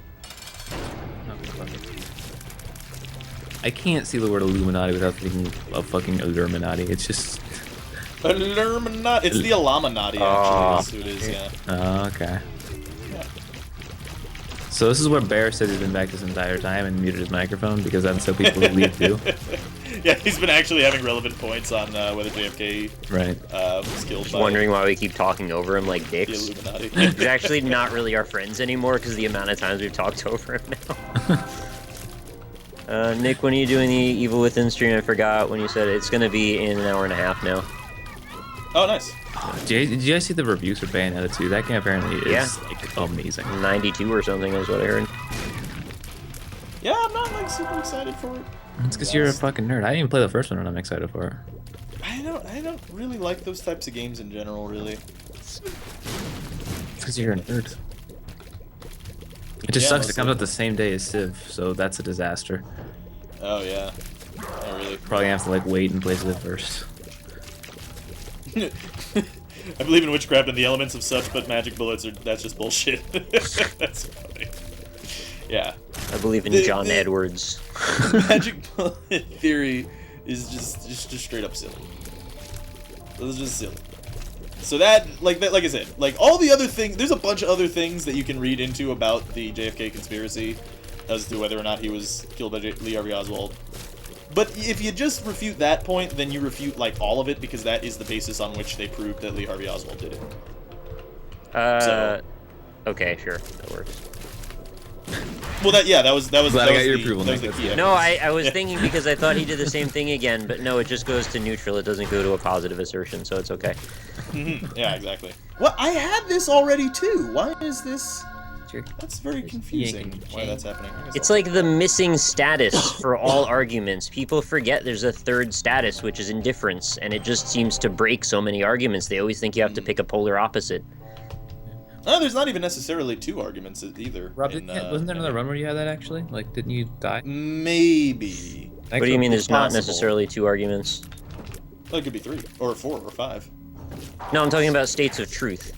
I can't see the word Illuminati without thinking of fucking Illuminati. It's just. Illuminati. It's the Illuminati, actually. That's who it is, yeah. Oh, okay. Yeah. So this is where Bear says he's been back this entire time and muted his microphone because that's how people leave too. Yeah, he's been actually having relevant points on whether JFK Right. was killed Just by wondering why we keep talking over him like the dicks. Illuminati. He's actually not really our friends anymore because the amount of times we've talked over him now. Nick, when are you doing the Evil Within stream? I forgot when you said it. It's going to be in an hour and a half now. Oh, nice. Did you guys see the reviews for Bayonetta 2? That game apparently is Yeah. like amazing. 92 or something is what I heard. Yeah, I'm not like super excited for it. It's because you're a fucking nerd. I didn't even play the first one and I'm excited for it. I don't really like those types of games in general, really. It's because you're a nerd. It just Yeah, sucks. It mostly. comes out the same day as Civ, so that's a disaster. Oh yeah. Oh really? Probably gonna have to like wait and play Civ first. I believe in witchcraft and the elements of such, but magic bullets that's just bullshit. That's funny. Yeah. I believe in The- John the- Edwards. Magic bullet theory is just straight up silly. It's just silly. So that, like I said, like all the other things, there's a bunch of other things that you can read into about the JFK conspiracy as to whether or not he was killed by Lee Harvey Oswald. But if you just refute that point, then you refute like all of it because that is the basis on which they proved that Lee Harvey Oswald did it. So- Okay, sure. That works. Well, that was Glad I got your the, approval, that was Nick. the key. That's No, I was thinking because I thought he did the same thing again, but no, it just goes to neutral. It doesn't go to a positive assertion, so it's okay. Yeah, exactly. Well, I had this already too. Why is this? That's very confusing. Why that's happening? It's like the missing status for all arguments. People forget there's a third status, which is indifference, and it just seems to break so many arguments. They always think you have to pick a polar opposite. No, there's not even necessarily two arguments either. Rob, wasn't there another run where you had that actually? Like, didn't you die? Maybe. What do you mean there's not possible. necessarily two arguments? Well, it could be 3, or 4, or 5. No, I'm talking about states of truth.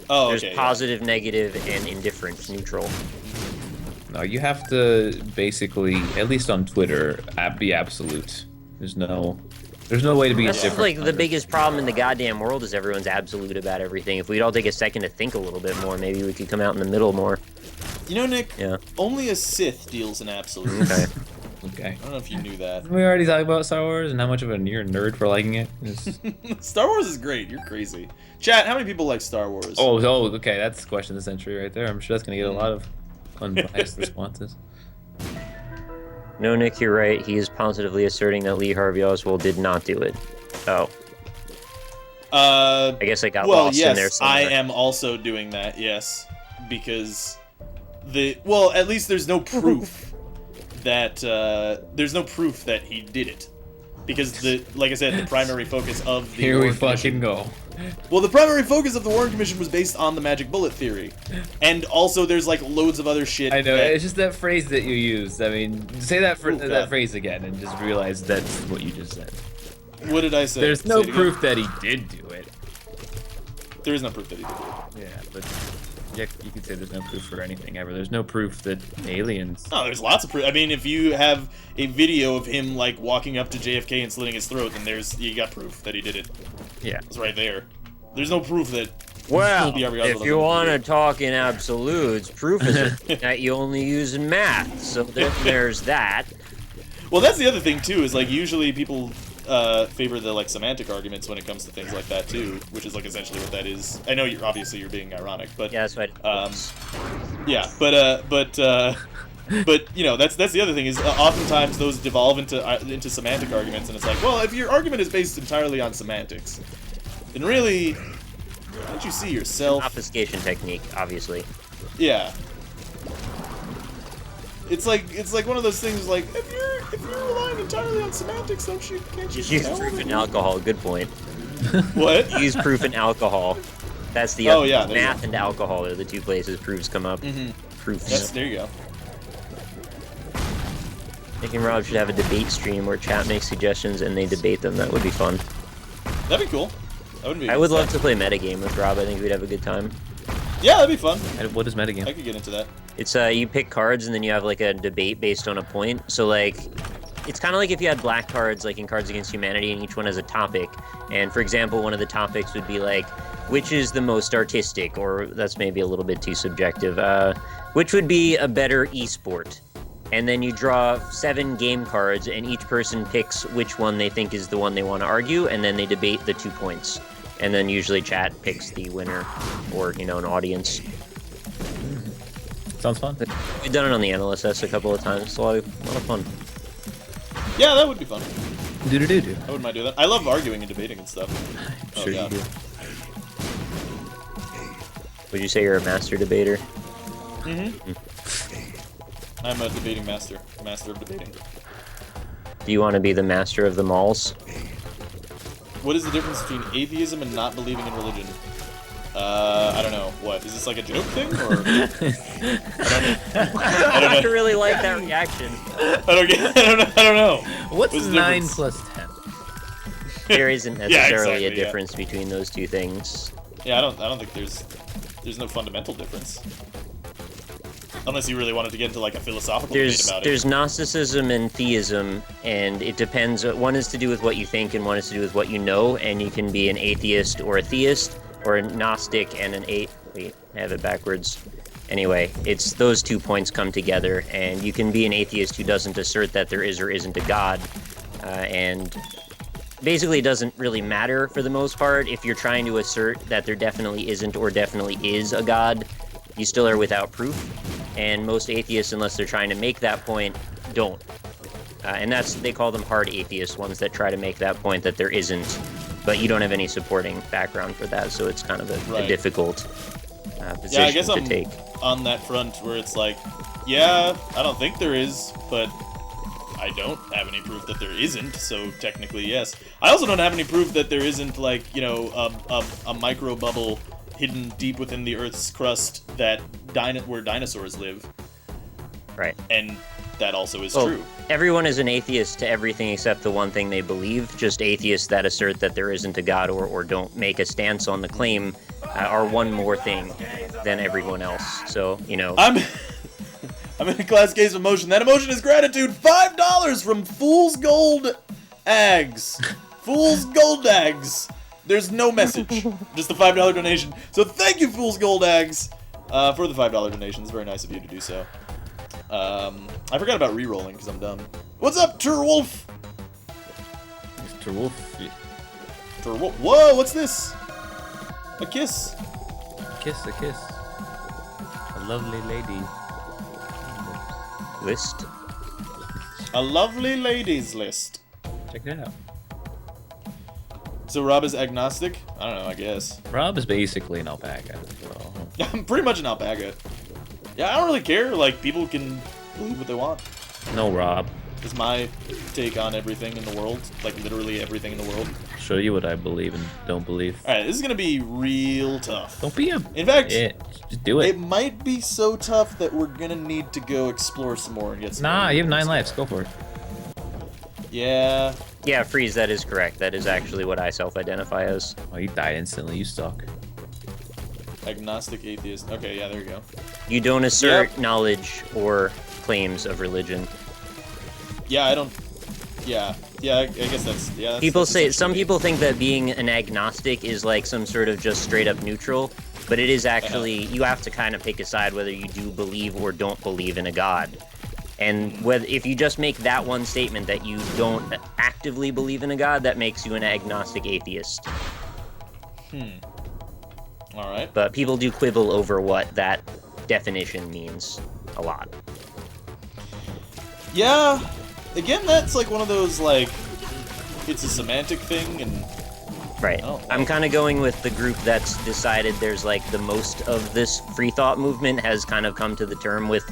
Oh, There's okay. positive, negative, and indifferent, neutral. No, you have to basically, at least on Twitter, be absolute. There's no way to be That's different. like the biggest problem in the goddamn world is everyone's absolute about everything. If we'd all take a second to think a little bit more, maybe we could come out in the middle more. You know, Nick. Yeah. Only a Sith deals in absolutes. Okay. Okay. I don't know if you knew that. We already talked about Star Wars and how much of a near nerd for liking it. Star Wars is great. You're crazy. Chat, how many people like Star Wars? Oh, okay. That's the question of the century right there. I'm sure that's gonna get a lot of unbiased responses. No, Nick, you're right. He is positively asserting that Lee Harvey Oswald did not do it. Oh. I guess I got lost in there somewhere. I am also doing that. Yes, because at least there's no proof that he did it, because like I said, the primary focus of the Here we Warren fucking Commission, go. Well, the primary focus of the Warren Commission was based on the magic bullet theory, and also there's like loads of other shit. I know, it's just that phrase that you used. I mean, say that phrase again and just realize that's what you just said. What did I say? There's no Say it proof that he did do it. There is no proof that he did it. Yeah, but yeah, you could say there's no proof for anything ever. There's no proof that aliens. No, there's lots of proof. I mean, if you have a video of him like walking up to JFK and slitting his throat, then you got proof that he did it. Yeah, it's right there. There's no proof that. Well, B.R.B. Oswald if doesn't you want to do it. talk in absolutes, proof is that you only use math. So there's that. Well, that's the other thing too. Is like usually people favor the like semantic arguments when it comes to things like that too, which is like essentially what that is. I know you're being ironic, but yeah, that's right. Yeah, but you know that's the other thing is oftentimes those devolve into semantic arguments, and it's like, well, if your argument is based entirely on semantics, then really, don't you see yourself? Obfuscation technique, obviously. Yeah. It's like one of those things like if you're relying entirely on semantics, can't you Just use proof and alcohol. Good point. What? Use proof and alcohol. That's the Oh, yeah, there you math go. and alcohol are the two places proofs come up. Proofs. Yes, there you go. Nick and Rob should have a debate stream where chat makes suggestions and they debate them. That would be fun. That'd be cool. That would be. I would love to play metagame with Rob. I think we'd have a good time. Yeah, that'd be fun. What is metagame? I could get into that. It's you pick cards and then you have like a debate based on a point. So like, it's kind of like if you had black cards like in Cards Against Humanity, and each one has a topic. And for example, one of the topics would be like, which is the most artistic, or that's maybe a little bit too subjective. Which would be a better esport? And then you draw 7 game cards, and each person picks which one they think is the one they want to argue, and then they debate the 2 points. And then usually chat picks the winner, or an audience. Sounds fun. We've done it on the NLSS a couple of times. It's a lot of fun. Yeah, that would be fun. Do. I wouldn't mind doing that. I love arguing and debating and stuff. I'm sure you do. Would you say you're a master debater? I'm a debating master. Master of debating. Do you want to be the master of the malls? What is the difference between atheism and not believing in religion? I don't know. What? Is this like a joke thing, or? I really like that reaction. I don't know. What's the 9 difference? plus 10? There isn't necessarily exactly, a difference between those two things. Yeah, I don't think there's no fundamental difference. Unless you really wanted to get into like a philosophical debate about it. There's Gnosticism and theism, and it depends. One is to do with what you think, and one is to do with what you know. And you can be an atheist or a theist, or a Gnostic and an Wait, I have it backwards. Anyway, it's those 2 points come together, and you can be an atheist who doesn't assert that there is or isn't a God, and basically it doesn't really matter for the most part if you're trying to assert that there definitely isn't or definitely is a God. You still are without proof. and most atheists, unless they're trying to make that point, don't. And they call them hard atheists, ones that try to make that point that there isn't, but you don't have any supporting background for that, so it's kind of a difficult position I guess to I'm take. on that front where it's like, yeah, I don't think there is, but I don't have any proof that there isn't, so technically yes. I also don't have any proof that there isn't, like, you know, a micro bubble hidden deep within the Earth's crust that where dinosaurs live. Right. And that also is true. Everyone is an atheist to everything except the one thing they believe. Just atheists that assert that there isn't a god or don't make a stance on the claim are one more thing than everyone else. So, you know. I'm in a class case of emotion. That emotion is gratitude. $5 from Fool's Gold Ags. Fool's Gold Ags. There's no message. Just a $5 donation. So thank you, Fool's Gold Ags, for the $5 donation. It's very nice of you to do so. I forgot about re-rolling because I'm dumb. What's up, Turwolf? Turwolf. Turwolf. Whoa, what's this? A kiss. A kiss. A lovely lady. List. A lovely ladies list. Check it out. So Rob is agnostic? I don't know, I guess. Rob is basically an alpaca. So. I'm pretty much an alpaca. Yeah, I don't really care. Like, people can believe what they want. No, Rob. Is my take on everything in the world. Like, literally everything in the world. I'll show you what I believe and don't believe. Alright, this is gonna be real tough. Don't be a... In fact, just do it. It might be so tough that we're gonna need to go explore some more and get some... Nah, you have 9 lives. Go for it. Yeah. Yeah, Freeze, that is correct. That is actually what I self-identify as. Oh, you died instantly. You suck. Agnostic atheist. Okay, yeah, there you go. You don't assert knowledge or claims of religion. Yeah, I don't... Yeah, I guess that's... Yeah, Some people think that being an agnostic is like some sort of just straight-up neutral, but it is actually... You have to kind of pick a side whether you do believe or don't believe in a god. And if you just make that one statement that you don't actively believe in a god, that makes you an agnostic atheist. Alright. But people do quibble over what that definition means a lot. Yeah. Again, that's like one of those, like, it's a semantic thing, and... Right. I'm kind of going with the group that's decided there's, like, the most of this free thought movement has kind of come to the term with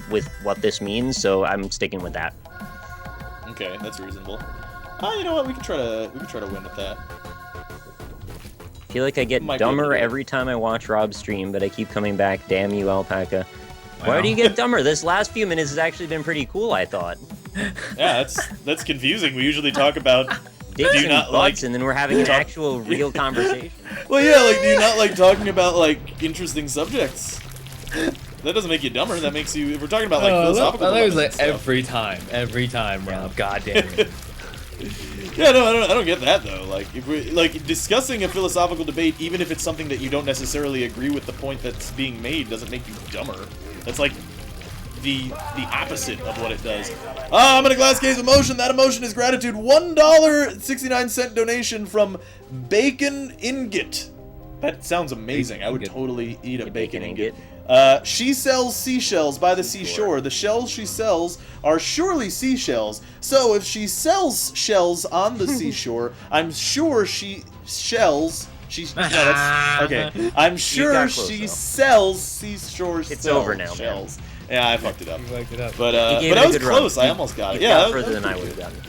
what this means, so I'm sticking with that. Okay, that's reasonable. You know what? We can try to win with that. I feel like I get dumber every time I watch Rob's stream, but I keep coming back. Damn you, alpaca. Why do you get dumber? This last few minutes has actually been pretty cool, I thought. Yeah, that's confusing. We usually talk about dicks and butts, and then we're having an actual real conversation. Well, yeah, like, do you not like talking about, like, interesting subjects? That doesn't make you dumber. That makes you... If we're talking about, like, philosophical... That was like every time, Rob. God damn it. Yeah, no, I don't get that, though. Like, if we're, like, discussing a philosophical debate, even if it's something that you don't necessarily agree with the point that's being made, doesn't make you dumber. That's, like, the opposite of what it does. I'm in a glass case of emotion. That emotion is gratitude. $1.69 donation from Bacon Ingot. That sounds amazing. I would totally eat a bacon ingot. She sells seashells by the seashore. The shells she sells are surely seashells. So if she sells shells on the seashore, I'm sure she shells. Okay. I'm sure she sells seashore over now, shells. Man. Yeah, I fucked it up. You fucked it up. But I was close. I almost got it. Yeah, further than I would have gotten.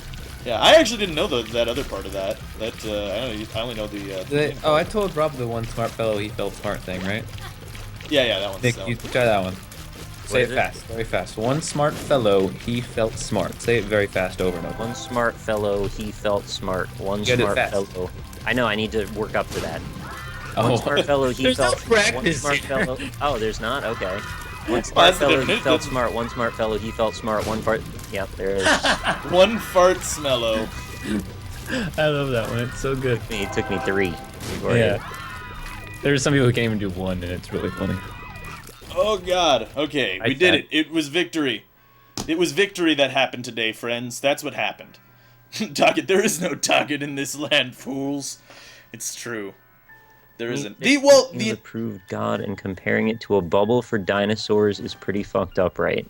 Yeah, I actually didn't know that other part of that. I only know the. I told Rob the one smart fellow he felt smart thing, right? Yeah, that one's. Nick, you try that one. Say it fast, very fast. One smart fellow, he felt smart. Say it very fast over and over. One smart fellow, he felt smart. One smart fellow. I know, I need to work up to that. One smart fellow, he felt smart. One smart fellow. Oh, there's not? Okay. One smart fellow, he felt smart. One smart fellow, he felt smart. One fart. Yep, there it is. One fart smello. I love that one. It's so good. It took me 3. There's some people who can't even do 1, and it's really funny. Oh God. Okay, we did it. It was victory. It was victory that happened today, friends. That's what happened. Target. There is no target in this land, fools. It's true. There isn't. The approved God and comparing it to a bubble for dinosaurs is pretty fucked up, right?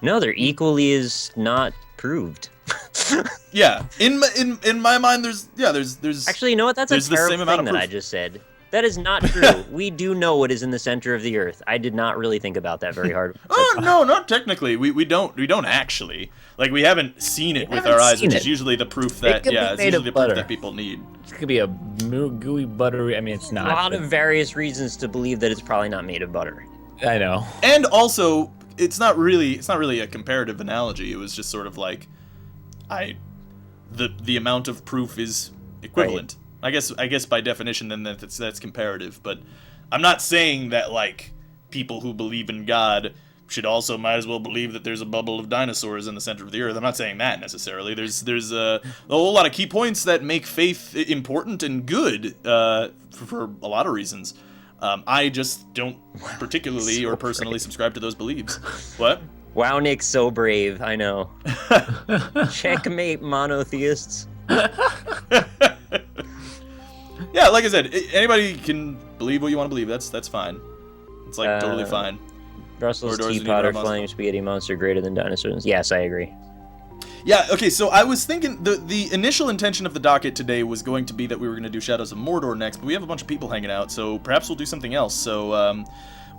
No, they're equally as not proved. Yeah, in my mind, there's actually, you know what? That's a terrible thing that I just said. That is not true. We do know what is in the center of the Earth. I did not really think about that very hard. Oh no, not technically. We don't actually. Like, we haven't seen it with our eyes, which is usually the proof that it's usually the proof that people need. It could be a gooey buttery. I mean, it's not. A lot of various reasons to believe that it's probably not made of butter. I know. And also, it's not really a comparative analogy. It was just sort of like, the amount of proof is equivalent. Right. I guess by definition, then that's comparative. But I'm not saying that, like, people who believe in God should also might as well believe that there's a bubble of dinosaurs in the center of the Earth. I'm not saying that necessarily. There's a whole lot of key points that make faith important and good for a lot of reasons. I just don't particularly or personally subscribe to those beliefs. What? Wow, Nick's so brave. I know. Checkmate, monotheists. Yeah, like I said, anybody can believe what you want to believe. That's fine. It's like totally fine. Brussels teapot or flying spaghetti monster greater than dinosaurs. Yes, I agree. Yeah, okay, so I was thinking the initial intention of the docket today was going to be that we were going to do Shadows of Mordor next, but we have a bunch of people hanging out, so perhaps we'll do something else. So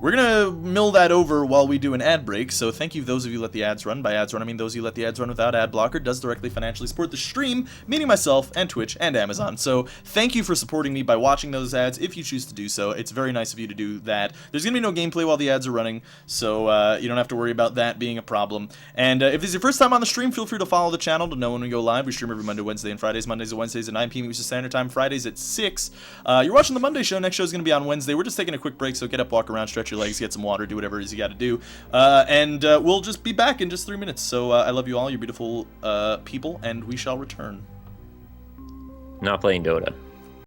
we're going to mill that over while we do an ad break. So thank you those of you who let the ads run. By ads run, I mean those of you who let the ads run without ad blocker. Does directly financially support the stream, meaning myself and Twitch and Amazon. So thank you for supporting me by watching those ads if you choose to do so. It's very nice of you to do that. There's going to be no gameplay while the ads are running, so you don't have to worry about that being a problem. And if this is your first time on the stream, feel free to follow the channel to know when we go live. We stream every Monday, Wednesday, and Fridays. Mondays and Wednesdays at 9 p.m. Eastern Standard Time. Fridays at 6. You're watching the Monday show. Next show is going to be on Wednesday. We're just taking a quick break, so get up, walk around, stretch your legs, get some water, do whatever it is you got to do, and we'll just be back in just 3 minutes. So I love you all, you beautiful people, and we shall return. Not playing Dota.